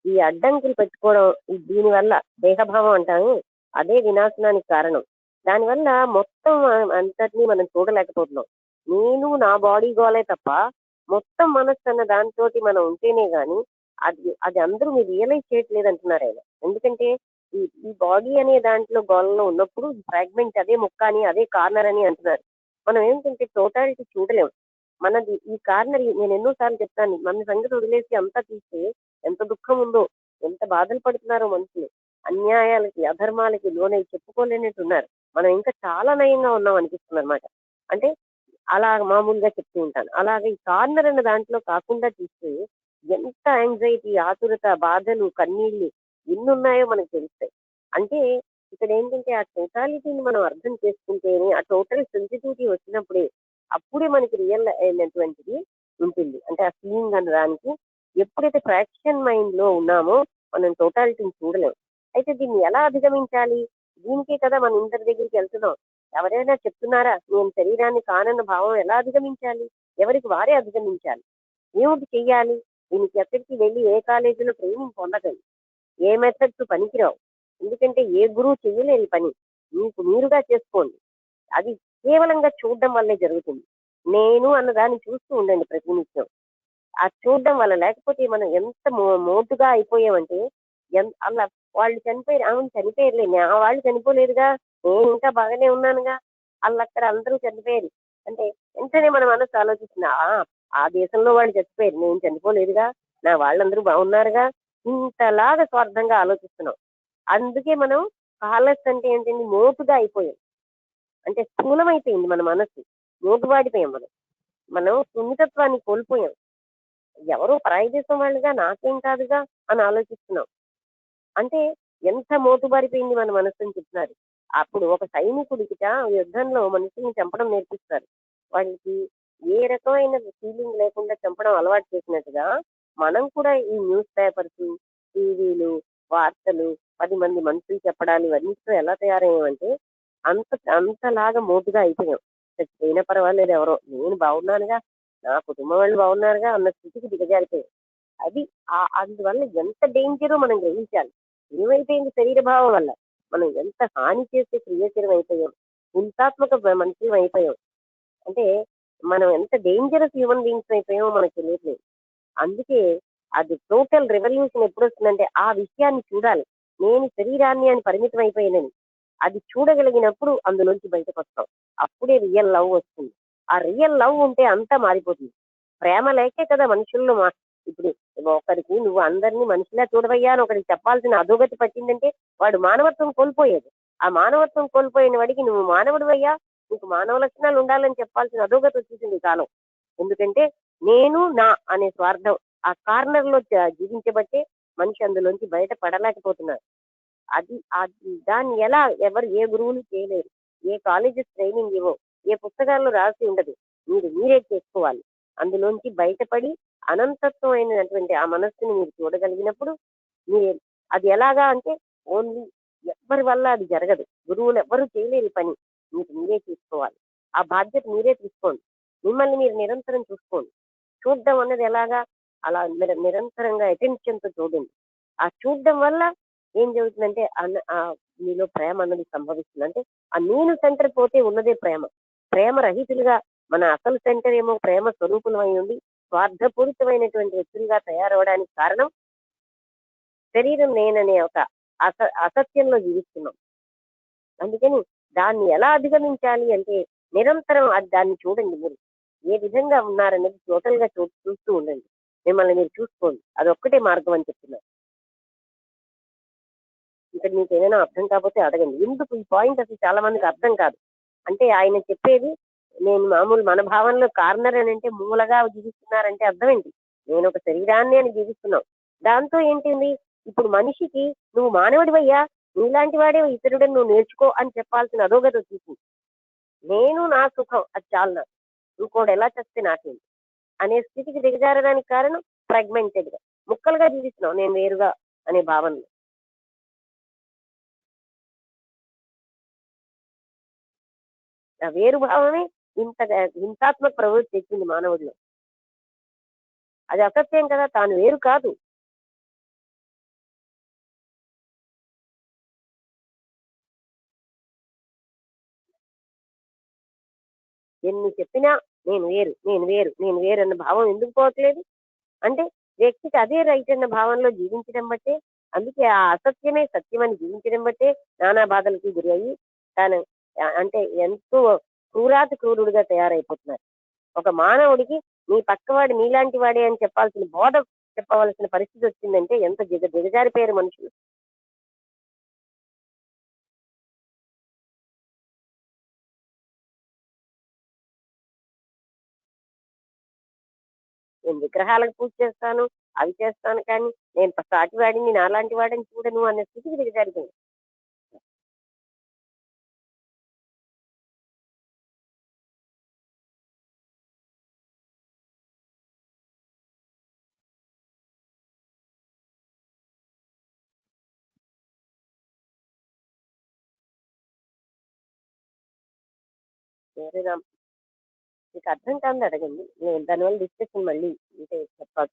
ఈ అడ్డంకులు పెట్టుకోవడం, దీనివల్ల దేహభావం అంటాము, అదే వినాశనానికి కారణం. దానివల్ల మొత్తం అంతటినీ మనం చూడలేకపోతున్నాం. నేను నా బాడీ గోలే తప్ప మొత్తం మనస్సు అన్న దాంతోటి మనం ఉంటేనే గాని అది అది అందరూ మీరు రియలైజ్ చేయట్లేదు అంటున్నారు ఆయన. ఎందుకంటే ఈ ఈ బాడీ అనే దాంట్లో గోళంలో ఉన్నప్పుడు ఫ్రాగ్మెంట్ అదే ముక్క అని అదే కార్నర్ అని అంటున్నారు. మనం ఏంటంటే టోటాలిటీ చూడలేము. మనది ఈ కార్నర్ నేను ఎన్నో సార్లు చెప్తాను. మన సంగతి వదిలేసి అంతా తీస్తే ఎంత దుఃఖం ఉందో, ఎంత బాధలు పడుతున్నారో మనుషులు. అన్యాయాలకి, అధర్మాలకి లోనై చెప్పుకోలేనట్టు ఉన్నారు. మనం ఇంకా చాలా నయంగా ఉన్నాం అనిపిస్తుంది అనమాట. అంటే అలా మామూలుగా చెప్తూ ఉంటాను. అలాగే ఈ కార్నర్ అన్న దాంట్లో కాకుండా చూస్తే ఎంత యాంగ్జైటీ, ఆతురత, బాధలు, కన్నీళ్లు ఎన్నున్నాయో మనకు తెలుస్తాయి. అంటే ఇక్కడ ఏంటంటే ఆ టోటాలిటీని మనం అర్థం చేసుకుంటేనే ఆ టోటల్ సెన్సిటివిటీ వచ్చినప్పుడే అప్పుడే మనకి రియల్ అయినటువంటిది ఉంటుంది. అంటే ఆ సీయింగ్ అన్న దానికి ఎప్పుడైతే ఫ్రాక్షన్ మైండ్ లో ఉన్నామో మనం టోటాలిటీని చూడలేం. అయితే దీన్ని ఎలా అధిగమించాలి? దీనికే కదా మనం ఇంటర్ దగ్గరికి వెళ్తున్నాం. ఎవరైనా చెప్తున్నారా నేను శరీరాన్ని కానన్న భావం ఎలా అధిగమించాలి? ఎవరికి వారే అధిగమించాలి. ఏమిటి చెయ్యాలి? దీనికి ఎక్కడికి వెళ్ళి ఏ కాలేజీలో ట్రైనింగ్ పొందకండి. ఏ మెథడ్స్ పనికిరావు. ఎందుకంటే ఏ గురువు చెయ్యలేని పని మీకు మీరుగా చేసుకోండి. అది కేవలంగా చూడడం వల్లే జరుగుతుంది. నేను అన్న దాన్ని చూస్తూ ఉండండి ప్రతినిత్యం. ఆ చూడడం వల్ల లేకపోతే మనం ఎంత మోటుగా అయిపోయామంటే అలా వాళ్ళు చనిపోయారు, అవును చనిపోయారులే, నా వాళ్ళు చనిపోలేదుగా, నేను ఇంకా బాగానే ఉన్నానుగా, వాళ్ళు అక్కడ అందరూ చనిపోయారు అంటే వెంటనే మన మనసు ఆలోచిస్తుంది, ఆ దేశంలో వాళ్ళు చచ్చిపోయారు, నేను చనిపోలేదుగా, నా వాళ్ళందరూ బాగున్నారుగా, ఇంతలాగా స్వార్థంగా ఆలోచిస్తున్నాం. అందుకే మనం కాలస్ అంటే ఏంటంటే మోటుగా అయిపోయాం. అంటే స్థూలమైపోయింది మన మనసు, మోటువాడిపోయాం మనం. మనం సున్నితత్వాన్ని కోల్పోయాం. ఎవరో పరాయి దేశం వాళ్ళుగా నాకేం కాదుగా అని ఆలోచిస్తున్నాం. అంటే ఎంత మోటుబారిపోయింది మన మనసు అని చెప్తున్నారు. అప్పుడు ఒక సైనికుడికిట యుద్ధంలో మనుషుల్ని చంపడం నేర్పిస్తారు. వాళ్ళకి ఏ రకమైన ఫీలింగ్ లేకుండా చంపడం అలవాటు చేసినట్టుగా మనం కూడా ఈ న్యూస్ పేపర్స్, టీవీలు, వార్తలు, 10 మంది మనుషులు చెప్పడాలు ఇవన్నిటితో ఎలా తయారయ్యామంటే అంతలాగా మోటుగా అయిపోయాం. చచ్చిపోయినా పర్వాలేదు, ఎవరో నేను బాగున్నానుగా, నా కుటుంబం వాళ్ళు బాగున్నారుగా అన్న స్థితికి దిగజారిపోయాం. అది అందువల్ల ఎంత డేంజరో మనం గ్రహించాలి. ఏమైపోయింది శరీర భావం వల్ల మనం ఎంత హాని చేసే క్రియాశీలం అయిపోయాం, హింసాత్మక మనుషులం అయిపోయాం. అంటే మనం ఎంత డేంజరస్ హ్యూమన్ బీయింగ్స్ అయిపోయామో మనకు తెలియట్లేదు. అందుకే అది టోటల్ రెవల్యూషన్ ఎప్పుడు వస్తుందంటే ఆ విషయాన్ని చూడాలి. నేను శరీరాన్ని అని పరిమితం అయిపోయానని అది చూడగలిగినప్పుడు అందులోంచి బయటకు వస్తాం. అప్పుడే రియల్ లవ్ వస్తుంది. ఆ రియల్ లవ్ ఉంటే అంతా మారిపోతుంది. ప్రేమ లేకే కదా మనుషుల్లో ఇప్పుడు ఒకరికి నువ్వు అందరినీ మనిషిలా చూడవయ్యా అని ఒకరికి చెప్పాల్సిన అధోగతి పట్టిందంటే వాడు మానవత్వం కోల్పోయేది. ఆ మానవత్వం కోల్పోయిన వాడికి నువ్వు మానవుడివయ్యా, నీకు మానవ లక్షణాలు ఉండాలని చెప్పాల్సిన అధోగతి వచ్చేసింది ఈ కాలం. ఎందుకంటే నేను నా అనే స్వార్థం ఆ కార్నర్ లో జీవించబట్టే మనిషి అందులోంచి బయట పడలేకపోతున్నారు. అది దాన్ని ఎలా ఎవరు ఏ గురువులు చేయలేరు, ఏ కాలేజెస్ ట్రైనింగ్ ఇవ్వవు, ఏ పుస్తకాల్లో రాసి ఉండదు. మీరే చేసుకోవాలి. అందులోంచి బయటపడి అనంతత్వం అయినటువంటి ఆ మనస్సుని మీరు చూడగలిగినప్పుడు మీ అది ఎలాగా అంటే ఓన్లీ ఎవరి వల్ల అది జరగదు. గురువులు ఎవ్వరూ చేయలేని పని మీరే తీసుకోవాలి. ఆ బాధ్యత మీరే తీసుకోండి. మిమ్మల్ని మీరు నిరంతరం చూసుకోండి. చూడడం అన్నది ఎలాగా అలా నిరంతరంగా అటెన్షన్ తో చూడండి. ఆ చూడడం వల్ల ఏం జరుగుతుందంటే మీలో ప్రేమ అన్నది సంభవిస్తుంది. అంటే ఆ నేను సెంటర్ పోతే ఉన్నదే ప్రేమ. ప్రేమ రహితులుగా మన అసలు సెంటర్ ఏమో ప్రేమ స్వరూపులమై ఉండి స్వార్థపూరితమైనటువంటి వ్యక్తులుగా తయారవడానికి కారణం శరీరం నేననే ఒక అసత్యంలో జీవిస్తున్నాం. అందుకని దాన్ని ఎలా అధిగమించాలి అంటే నిరంతరం దాన్ని చూడండి. మీరు ఏ విధంగా ఉన్నారనేది టోటల్ గా చూస్తూ ఉండండి. మిమ్మల్ని మీరు చూసుకోండి. అదొక్కటే మార్గం అని చెప్తున్నారు. ఇక్కడ మీకు ఏదైనా అర్థం కాకపోతే అడగండి. ఎందుకు ఈ పాయింట్ అసలు చాలా మందికి అర్థం కాదు. అంటే ఆయన చెప్పేది నేను మామూలు మన భావనలో కార్నర్ అని అంటే మూలగా జీవిస్తున్నారంటే అర్థం ఏంటి? నేను ఒక శరీరాన్ని అని జీవిస్తున్నావు. దాంతో ఏంటింది? ఇప్పుడు మనిషికి నువ్వు మానవుడివయ్యా, నీలాంటి వాడే ఇతరుడని నువ్వు నేర్చుకో అని చెప్పాల్సిన అధోగతి వచ్చేసింది. నేను నా సుఖం అది చాలు నాకు, ఇంకోటి ఎలా చస్తే నాకేంటి అనే స్థితికి దిగజారడానికి కారణం ఫ్రాగ్మెంటెడ్ గా ముక్కలుగా జీవిస్తున్నావు నేను వేరుగా అనే భావనలో. ఆ వేరు భావమే ఇంత హింసాత్మక ప్రవృత్తి తెచ్చింది మానవుడిలో. అది అసత్యం కదా, తాను వేరు కాదు. ఎన్ని చెప్పినా నేను వేరు నేను వేరు నేను వేరు అన్న భావం ఎందుకు పోవట్లేదు? అంటే వ్యక్తికి అదే రైట్ అన్న భావనలో జీవించడం బట్టే, అందుకే ఆ అసత్యమే సత్యం అని జీవించడం బట్టే నానా బాధలకి గురి అయ్యి తాను అంటే ఎంతో క్రూరాతి క్రూరుడిగా తయారైపోతున్నారు. ఒక మానవుడికి నీ పక్కవాడు నీలాంటి వాడే అని చెప్పాల్సిన బోధ చెప్పవలసిన పరిస్థితి వచ్చిందంటే ఎంత దిగజారిపోయారు మనుషులు. నేను విగ్రహాలకు పూజ చేస్తాను, అవి చేస్తాను, కానీ నేను సాటి వాడిని నాలాంటి వాడిని చూడను అనే స్థితికి దిగజారిపోయింది. వేరే మీకు అర్థం కాదు అడగండి, నేను దానివల్ల డిస్కషన్ మళ్ళీ అంటే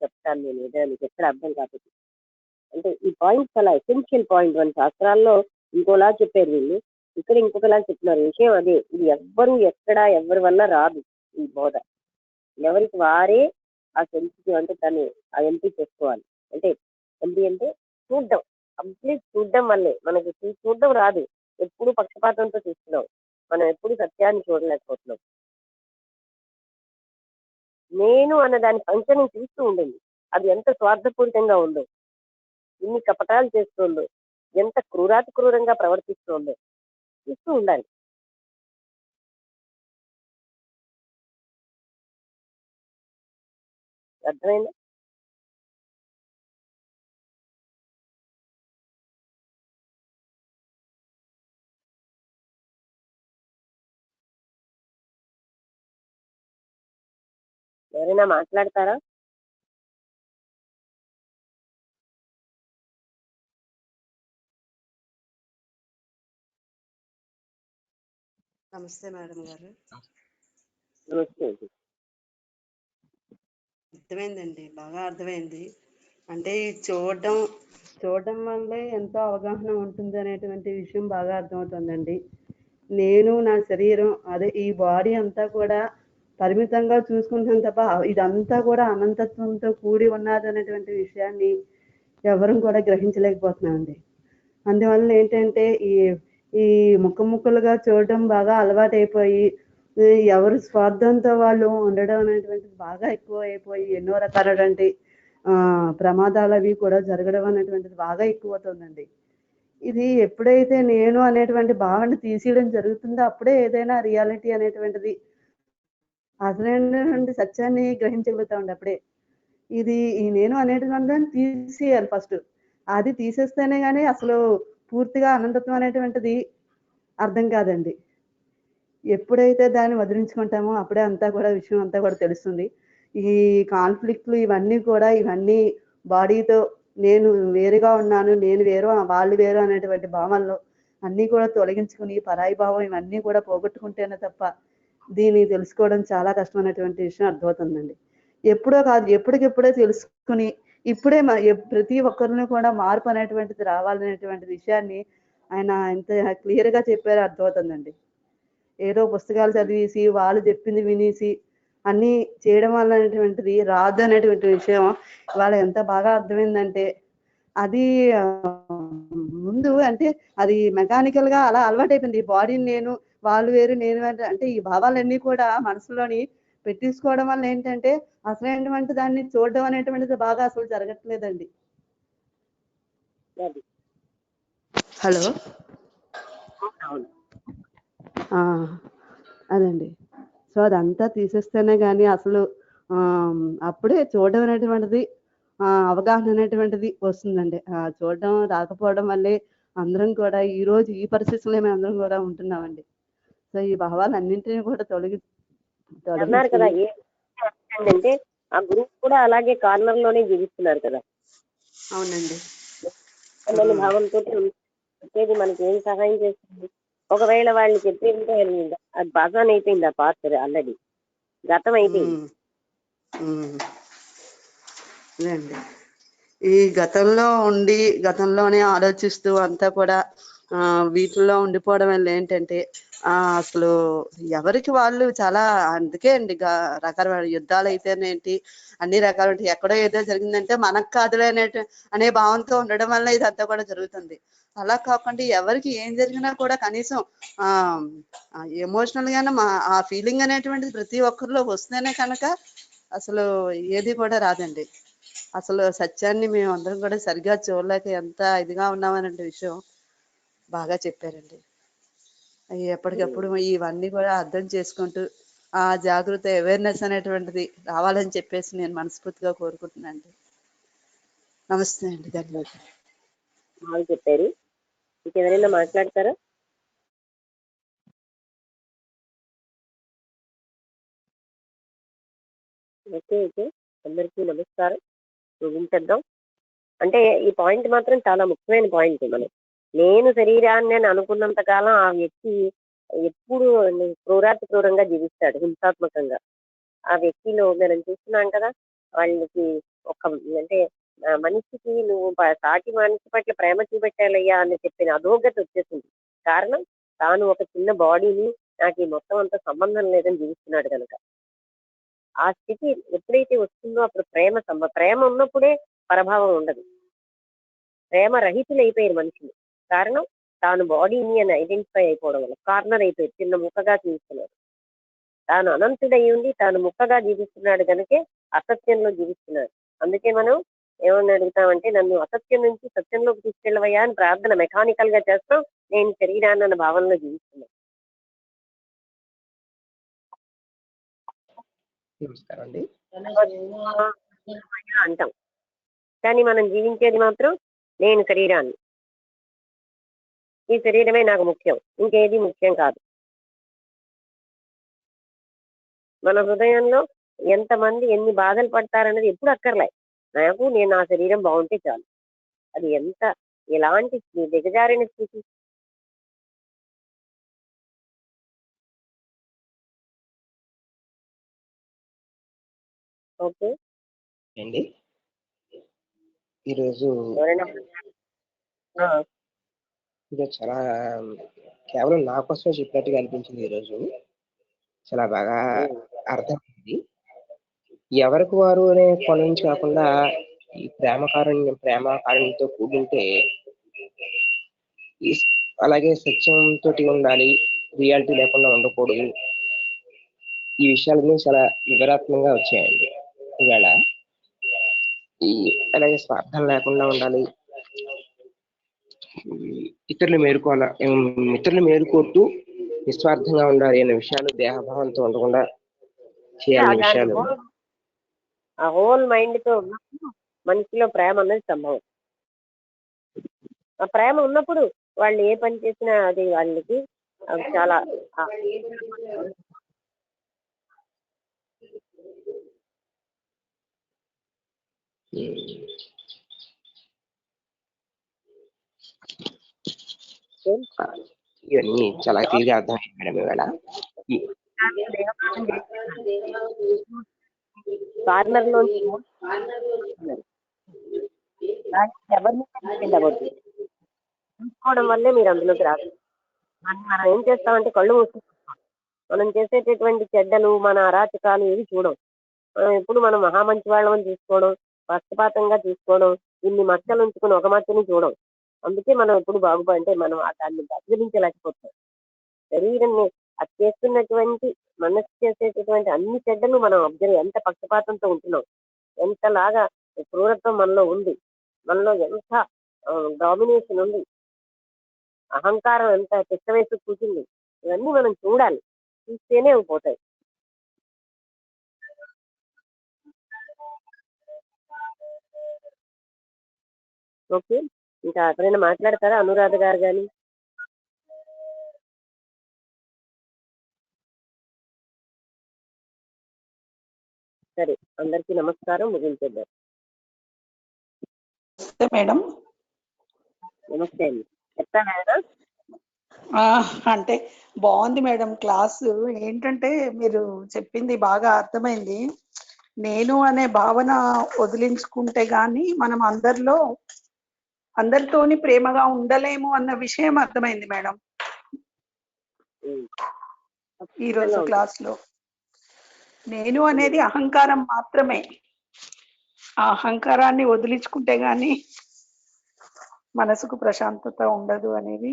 చెప్తాను నేను ఏదైనా మీకు ఎక్కడ అర్థం కాకపోతే. అంటే ఈ పాయింట్స్ చాలా ఎసెన్షియల్ పాయింట్. మన శాస్త్రాల్లో ఇంకోలా చెప్పారు వీళ్ళు, ఇక్కడ ఇంకొకలా చెప్తున్నారు. విషయం అదే, ఇది ఎవ్వరు ఎక్కడ ఎవరి వల్ల రాదు ఈ బోధ. ఎవరికి వారే ఆ సెన్సిటివ్ అంటే తను ఆ ఎంపీ చేసుకోవాలి. అంటే ఎంపీ అంటే చూడడం, కంప్లీట్ చూడడం వల్లే మనకి చూడడం రాదు. ఎప్పుడు పక్షపాతంతో చూస్తున్నాం, మనం ఎప్పుడు సత్యాన్ని చూడలేకపోతున్నాం. నేను అన్న దాని ఫంక్షన్ చూస్తూ ఉండండి, అది ఎంత స్వార్థపూరితంగా ఉందో, ఎన్ని కపటాలు చేస్తుందో, ఎంత క్రూరాతి క్రూరంగా ప్రవర్తిస్తుందో చూస్తూ ఉండాలి. అర్థమైందా? ఎవరైనా మాట్లాడతారా? నమస్తే మేడం గారు. నమస్తే. అర్థమైందండి, బాగా అర్థమైంది. అంటే ఈ చూడడం వల్లే ఎంతో అవగాహన ఉంటుంది అనేటువంటి విషయం బాగా అర్థమవుతుందండి. నేను నా శరీరం అదే ఈ బాడీ అంతా కూడా పరిమితంగా చూసుకుంటాను తప్ప ఇదంతా కూడా అనంతత్వంతో కూడి ఉన్నది అనేటువంటి విషయాన్ని ఎవరూ కూడా గ్రహించలేకపోతున్నామండి. అందువల్ల ఏంటంటే ఈ ముక్కలుగా చూడడం బాగా అలవాటైపోయి ఎవరు స్వార్థంతో వాళ్ళు ఉండడం అనేటువంటిది బాగా ఎక్కువ అయిపోయి ఎన్నో రకాలటువంటి ప్రమాదాలు అవి కూడా జరగడం అనేటువంటిది బాగా ఎక్కువ అవుతుందండి. ఇది ఎప్పుడైతే నేను అనేటువంటి భావన తీసేయడం జరుగుతుందో అప్పుడే ఏదైనా రియాలిటీ అనేటువంటిది అసలైనటువంటి సత్యాన్ని గ్రహించగలుగుతామండి. అప్పుడే ఈ నేను అనేటువంటి తీసేయాలి ఫస్ట్. అది తీసేస్తేనే కానీ అసలు పూర్తిగా అనంతత్వం అనేటువంటిది అర్థం కాదండి. ఎప్పుడైతే దాన్ని వదిలించుకుంటామో అప్పుడే అంతా కూడా విషయం అంతా కూడా తెలుస్తుంది. ఈ కాన్ఫ్లిక్ట్లు ఇవన్నీ బాడీతో నేను వేరుగా ఉన్నాను, నేను వేరు వాళ్ళు వేరు అనేటువంటి భావనలు అన్నీ కూడా తొలగించుకుని పరాయి భావం ఇవన్నీ కూడా పోగొట్టుకుంటేనే తప్ప దీన్ని తెలుసుకోవడం చాలా కష్టమైనటువంటి విషయం అర్థమవుతుందండి. ఎప్పుడో కాదు, ఎప్పటికెప్పుడే తెలుసుకుని ఇప్పుడే ప్రతి ఒక్కరిని కూడా మార్పు అనేటువంటిది రావాలనేటువంటి విషయాన్ని ఆయన ఎంత క్లియర్గా చెప్పారో అర్థమవుతుందండి. ఏదో పుస్తకాలు చదివేసి వాళ్ళు చెప్పింది వినేసి అన్నీ చేయడం వల్ల అనేటువంటిది రాదు అనేటువంటి విషయం ఇవాళ ఎంత బాగా అర్థమైందంటే అది ముందు అంటే అది మెకానికల్ గా అలా అలవాటైపోయింది. ఈ బాడీని నేను, వాళ్ళు వేరు నేను అంటే ఈ భావాలన్నీ కూడా మనసులోని పెట్టించుకోవడం వల్ల ఏంటంటే అసలైనటువంటి దాన్ని చూడడం అనేటువంటిది బాగా అసలు జరగట్లేదండి. హలో, అదండి. సో అదంతా తీసేస్తేనే కానీ అసలు అప్పుడే చూడడం అనేటువంటిది అవగాహన అనేటువంటిది వస్తుందండి. చూడడం రాకపోవడం వల్లే అందరం కూడా ఈ రోజు ఈ పరిస్థితుల్లో మేము అందరం కూడా ఉంటున్నామండి. సో ఈ భావాలన్నింటినీ కూడా అన్నారు కదా, ఏంటంటే ఆ గ్రూప్ కూడా అలాగే కార్నర్ లోనే జీవిస్తున్నారు కదా. అవునండి. భావంతో చెప్పేది మనకి ఏం సహాయం చేస్తుంది? ఒకవేళ వాళ్ళు చెప్పేంటే అది బాగానే అయిపోయింది, ఆ పాత్ర ఆల్రెడీ గతం అయిపోయింది. అదండి, ఈ గతంలోనే ఆలోచిస్తూ అంతా కూడా వీటిల్లో ఉండిపోవడం వల్ల ఏంటంటే అసలు ఎవరికి వాళ్ళు చాలా, అందుకే అండి రకరకాల యుద్ధాలు అయితేనేంటి, అన్ని రకాల ఎక్కడో ఏదో జరిగిందంటే మనకు కాదులే అనే భావంతో ఉండడం వల్ల ఇదంతా కూడా జరుగుతుంది. అలా కాకుండా ఎవరికి ఏం జరిగినా కూడా కనీసం ఎమోషనల్ గానే ఆ ఫీలింగ్ అనేటువంటిది ప్రతి ఒక్కరిలో వస్తేనే కనుక అసలు ఏది కూడా రాదండి. అసలు సత్యాన్ని మేము అందరం కూడా సరిగ్గా చూడలేక ఎంత ఇదిగా ఉన్నామనే విషయం బాగా చెప్పారండి. ఎప్పటికప్పుడు ఇవన్నీ కూడా అర్థం చేసుకుంటూ ఆ జాగృత అవేర్నెస్ అనేటువంటిది రావాలని చెప్పేసి నేను మనస్ఫూర్తిగా కోరుకుంటున్నాను. నమస్తే అండి. ధన్యవాదాలు. బాగా చెప్పారు. ఇంకెవరైనా మాట్లాడతారా? ఓకే ఓకే, అందరికీ నమస్కారం. ముగించేద్దాం. అంటే ఈ పాయింట్ మాత్రం చాలా ముఖ్యమైన పాయింట్. నేను శరీరాన్ని అని అనుకున్నంత కాలం ఆ వ్యక్తి ఎప్పుడు క్రూరంగా జీవిస్తాడు, హింసాత్మకంగా. ఆ వ్యక్తిలో మనం చూస్తున్నాం కదా, వాళ్ళకి ఒక అంటే మనిషికి నువ్వు సాటి మనిషి పట్ల ప్రేమ చూపెట్టాలయ్యా అని చెప్పిన అధోగతి వచ్చేసింది. కారణం తాను ఒక చిన్న బాడీని, నాకు ఈ మొత్తం అంత సంబంధం లేదని జీవిస్తున్నాడు కనుక. ఆ స్థితి ఎప్పుడైతే వస్తుందో అప్పుడు ప్రేమ ఉన్నప్పుడే పరభావం ఉండదు. ప్రేమ రహితులు అయిపోయారు మనుషులు. కారణం తాను బాడీని అని ఐడెంటిఫై అయిపోవడం వల్ల కార్నర్ అయిపోయారు, చిన్న ముక్కగా జీవిస్తున్నారు. తాను అనంతుడై ఉండి తాను ముక్కగా జీవిస్తున్నాడు కనుకే అసత్యంలో జీవిస్తున్నాడు. అందుకే మనం ఏమని అడుగుతామంటే, నన్ను అసత్యం నుంచి సత్యంలోకి తీసుకెళ్ళవయ్యా అని ప్రార్థన మెకానికల్ గా చేస్తాం. నేను శరీరాన్ని అన్న భావనలో జీవిస్తున్నాను. అంటాం, కానీ మనం జీవించేది మాత్రం నేను శరీరాన్ని, ఈ శరీరమే నాకు ముఖ్యం, ఇంకేది ముఖ్యం కాదు. మన హృదయంలో ఎంతమంది ఎన్ని బాధలు పడతారన్నది ఎప్పుడు అక్కర్లే. నేను నా శరీరం బాగుంటే చాలు. అది ఎలాంటి దిగజారిన స్థితి. ఓకే అండి, ఈరోజు ఇది చాలా కేవలం నా కోసమే చెప్పినట్టుగా అనిపించింది. ఈరోజు చాలా బాగా అర్థమైంది. ఎవరికి వారు అనే కొన నుంచి కాకుండా ఈ ప్రేమ కారణంతో కూడుంటే అలాగే సత్యంతో ఉండాలి, రియాలిటీ లేకుండా ఉండకూడదు. ఈ విషయాలన్నీ చాలా వివరాత్మకంగా వచ్చాయండి ఇవాళ. అలాగే స్వార్థం లేకుండా ఉండాలి, ఇతరులు మేలుకోతూ నిస్వార్థంగా ఉండాలి అనే విషయాలు, దేహభావంతో ఉండకుండా చేయాలనే విషయాలు. ఆ హోల్ మైండ్ తో ఉన్నప్పుడు మనిషిలో ప్రేమ అనేది సంభవం. ఆ ప్రేమ ఉన్నప్పుడు వాళ్ళు ఏ పని చేసినా అది వాళ్ళకి చాలా ఇవన్నీ చాలా క్లియర్గా అర్థమైంది మేడం ఇవాళ. కార్నర్ లో ఎవరిని చూసుకోవడం వల్లే మీరు అందులోకి రాదు. మనం ఏం చేస్తామంటే కళ్ళు మూసుకుంటాం. మనం చేసేటటువంటి చెడ్డలు, మన అరాచకాలు ఏవి చూడం. ఎప్పుడు మనం మహామంచి వాళ్ళని చూసుకోవడం, పక్షపాతంగా చూసుకోవడం, ఇన్ని మచ్చలు ఉంచుకుని ఒక మచ్చని చూడం. అందుకే మనం ఎప్పుడు బాగుపడంటే మనం దాన్ని పరిగణించలేకపోతాం. శరీరాన్ని అది చేస్తున్నటువంటి మనసు చేసేటటువంటి అన్ని చెడ్డలు మనం అబ్జర్వ్, ఎంత పక్షపాతంతో ఉంటున్నాం, ఎంతలాగా క్రూరత్వం మనలో ఉంది, మనలో ఎంత డామినేషన్ ఉంది, అహంకారం ఎంత చిత్తవేసి కూర్చుంది, ఇవన్నీ మనం చూడాలి. చూస్తేనే పోతాయి. ఓకే, ఇంకా ఎప్పుడైనా మాట్లాడతారా అనురాధ గారు కానీ? సరే, అందరికీ నమస్కారం, ముగించేద్దాం. మేడం నమస్తే అండి, చెప్తారా? అంటే బాగుంది మేడం క్లాసు. ఏంటంటే మీరు చెప్పింది బాగా అర్థమైంది. నేను అనే భావన వదిలించుకుంటే గాని మనం అందరితోని ప్రేమగా ఉండలేము అన్న విషయం అర్థమైంది మేడం. ఉమ్. ఈ రోజు ఖచ్చితంగా ఉంటుంది. క్లాస్ లో నేను అనేది అహంకారం మాత్రమే. ఆ అహంకారాన్ని వదిలించుకుంటే గాని మనసుకు ప్రశాంతత ఉండదు అనేది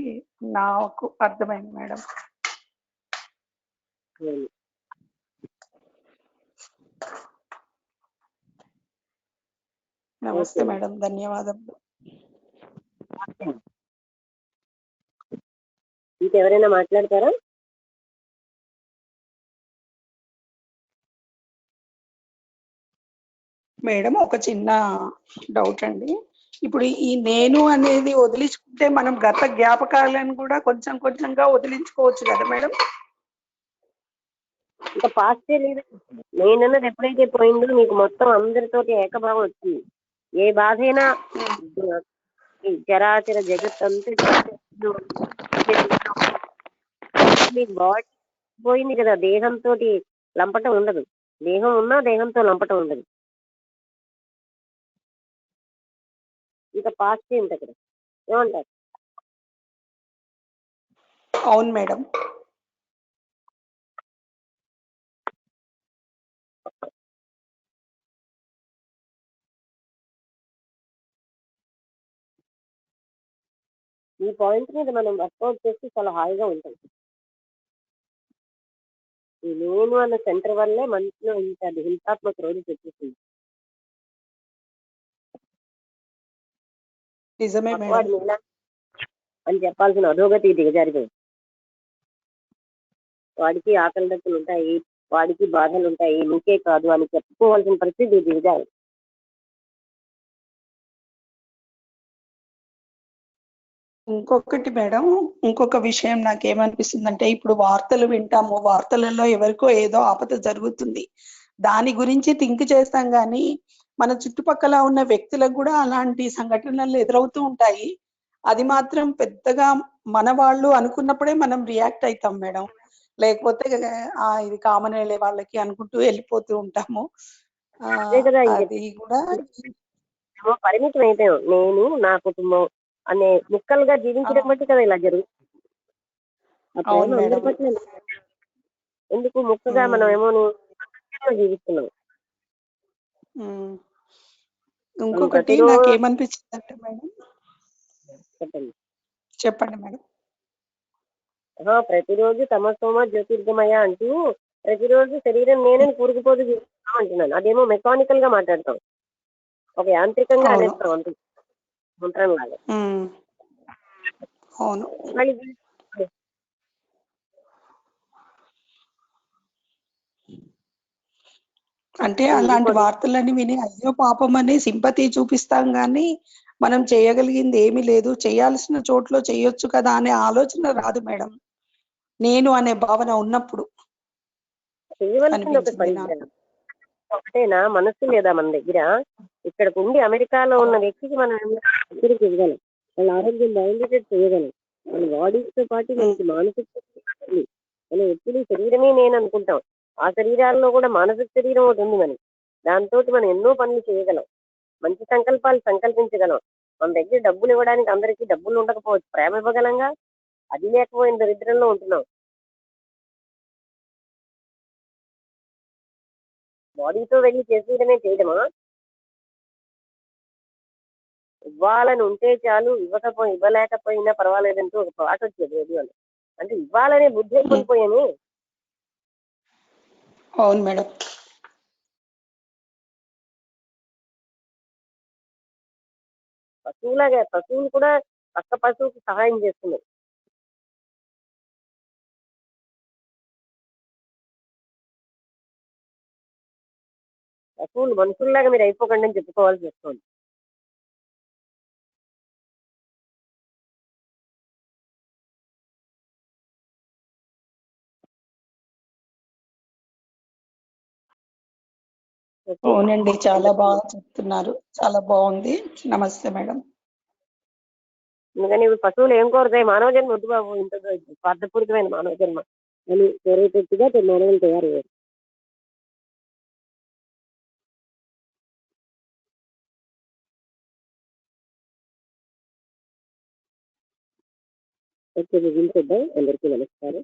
నాకు అర్థమైంది మేడం. అవును. నమస్తే ఓకే. మేడం, ధన్యవాదములు. ఇంకెవరైనా మాట్లాడతారా? మేడం ఒక చిన్న డౌట్ అండి. ఇప్పుడు ఈ నేను అనేది వదిలించుకుంటే మనం గత జ్ఞాపకాలను కూడా కొంచెం కొంచెంగా వదిలించుకోవచ్చు కదా మేడం? ఇంకా పాస్టే లేదు. నేనన్నది ఎప్పుడైతే పోయిందో మీకు మొత్తం అందరితోటి ఏకభావం వచ్చింది. ఏ బాధ అయినా ఈ చరాచర జగత్ అంతా మీకు బాడీ పోయింది కదా, దేహంతో లంపటం ఉండదు. దేహం ఉన్నా దేహంతో లంపటం ఉండదు. ఇంకా పాస్ట్ ఏంటి అక్కడ? ఏమంటారు? అవును మేడం. ఈ పాయింట్ మీద మనం వర్కౌట్ చేస్తే చాలా హాయిగా ఉంటుంది. ఈ నేను అన్న సెంటర్ వల్లే మనసులో ఇంత హింసాత్మక రోజు తెచ్చేసింది. నిజమే మేడం. వాడు నీలా అని చెప్పాల్సిన అధోగతి దిగజారిపోయింది. వాడికి ఆకలి దక్కులు ఉంటాయి, వాడికి బాధలు ఉంటాయి, నీకే కాదు అని చెప్పుకోవాల్సిన పరిస్థితి దిగజారు. ఇంకొకటి మేడం, ఇంకొక విషయం నాకేమనిపిస్తుందంటే, ఇప్పుడు వార్తలు వింటాము, వార్తలలో ఎవరికో ఏదో ఆపద జరుగుతుంది, దాని గురించి థింక్ చేస్తాం కానీ మన చుట్టుపక్కల ఉన్న వ్యక్తులకు కూడా అలాంటి సంఘటనలు ఎదురవుతూ ఉంటాయి. అది మాత్రం పెద్దగా మన వాళ్ళు అనుకున్నప్పుడే మనం రియాక్ట్ అవుతాం మేడం. లేకపోతే ఇది కామన్ వెళ్ళే వాళ్ళకి అనుకుంటూ వెళ్ళిపోతూ ఉంటాము. అదే కదా అది కూడా పరిమితం అయిపోయాం. నేను నా కుటుంబం అనే ముక్కలుగా జీవించడం బట్టి కదా ఇలా జరుగుతుంది. ఆ ప్రేమ అందరి పట్ల ఎందుకు ముక్కగా మనం ఏమో జీవిస్తున్నాం. ఇంకొకటి నాకేమనిపించిందంటే మేడం, చెప్పండి. చెప్పండి మేడం. ప్రతిరోజు తమసోమ జ్యోతిర్గమయ అంటూ ప్రతిరోజు శరీరం నేనని కూరుకుపోతూ జీవిస్తాం అంటున్నాను. అదేమో మెకానికల్ గా మాట్లాడతాం, ఒక యాంత్రికంగా అనేస్తాం అంతే, మంత్రం లాగా. అవును. అంటే అలాంటి వార్తలన్నీ విని అయ్యో పాపం అని సింపతి చూపిస్తాం కానీ మనం చేయగలిగింది ఏమీ లేదు, చేయాల్సిన చోట్లో చేయొచ్చు కదా అనే ఆలోచన రాదు మేడం, నేను అనే భావన ఉన్నప్పుడు. ఒకటేనా మనసు లేదా మన దగ్గర? ఇక్కడికి ఉండి అమెరికాలో ఉన్న వ్యక్తికి మనం దగ్గరికి ఇవ్వగలం, వాళ్ళ ఆరోగ్యం బాగుండేటట్టు చేయగలం. మన బాడీతో పాటు మనకి మానసిక మనం ఎప్పుడు శరీరమే నేను అనుకుంటాం, ఆ శరీరాల్లో కూడా మానసిక శరీరం ఒకటి ఉంది మనకి. దాంతో మనం ఎన్నో పనులు చేయగలం, మంచి సంకల్పాలు సంకల్పించగలం. మన దగ్గర డబ్బులు ఇవ్వడానికి అందరికీ డబ్బులు ఉండకపోవచ్చు, ప్రేమ ఇవ్వగలంగా. అది లేకపోయిన దరిద్రంలో ఉంటున్నాం. బాడీతో వెళ్ళి చేసేయడమే చేయడమా? ఇవ్వాలని ఉంటే చాలు, ఇవ్వలేకపోయినా పర్వాలేదంటూ ఒక పాట వచ్చేది రేడియోలో. అంటే ఇవ్వాలనే బుద్ధి అయిపోయాను. అవును మేడం. పశువులు కూడా పక్క పశువుకి సహాయం చేస్తున్నాయి. పశువులు మనుషుల్లాగా మీరు అయిపోకండి అని చెప్పుకోవాల్సి వస్తుంది. అవునండి, చాలా బాగా చెప్తున్నారు, చాలా బాగుంది. నమస్తే మేడం. ఎందుకని పశువులు ఏం కోరుతాయి? మానవ జన్మ వద్దు బాబు, ఇంత స్వార్థపూరితమైన మానవ జన్మ అని కోరేటట్టుగా మానవులు తయారయ్యారు. ఓకే, ముగించేద్దాం. అందరికీ నమస్కారం.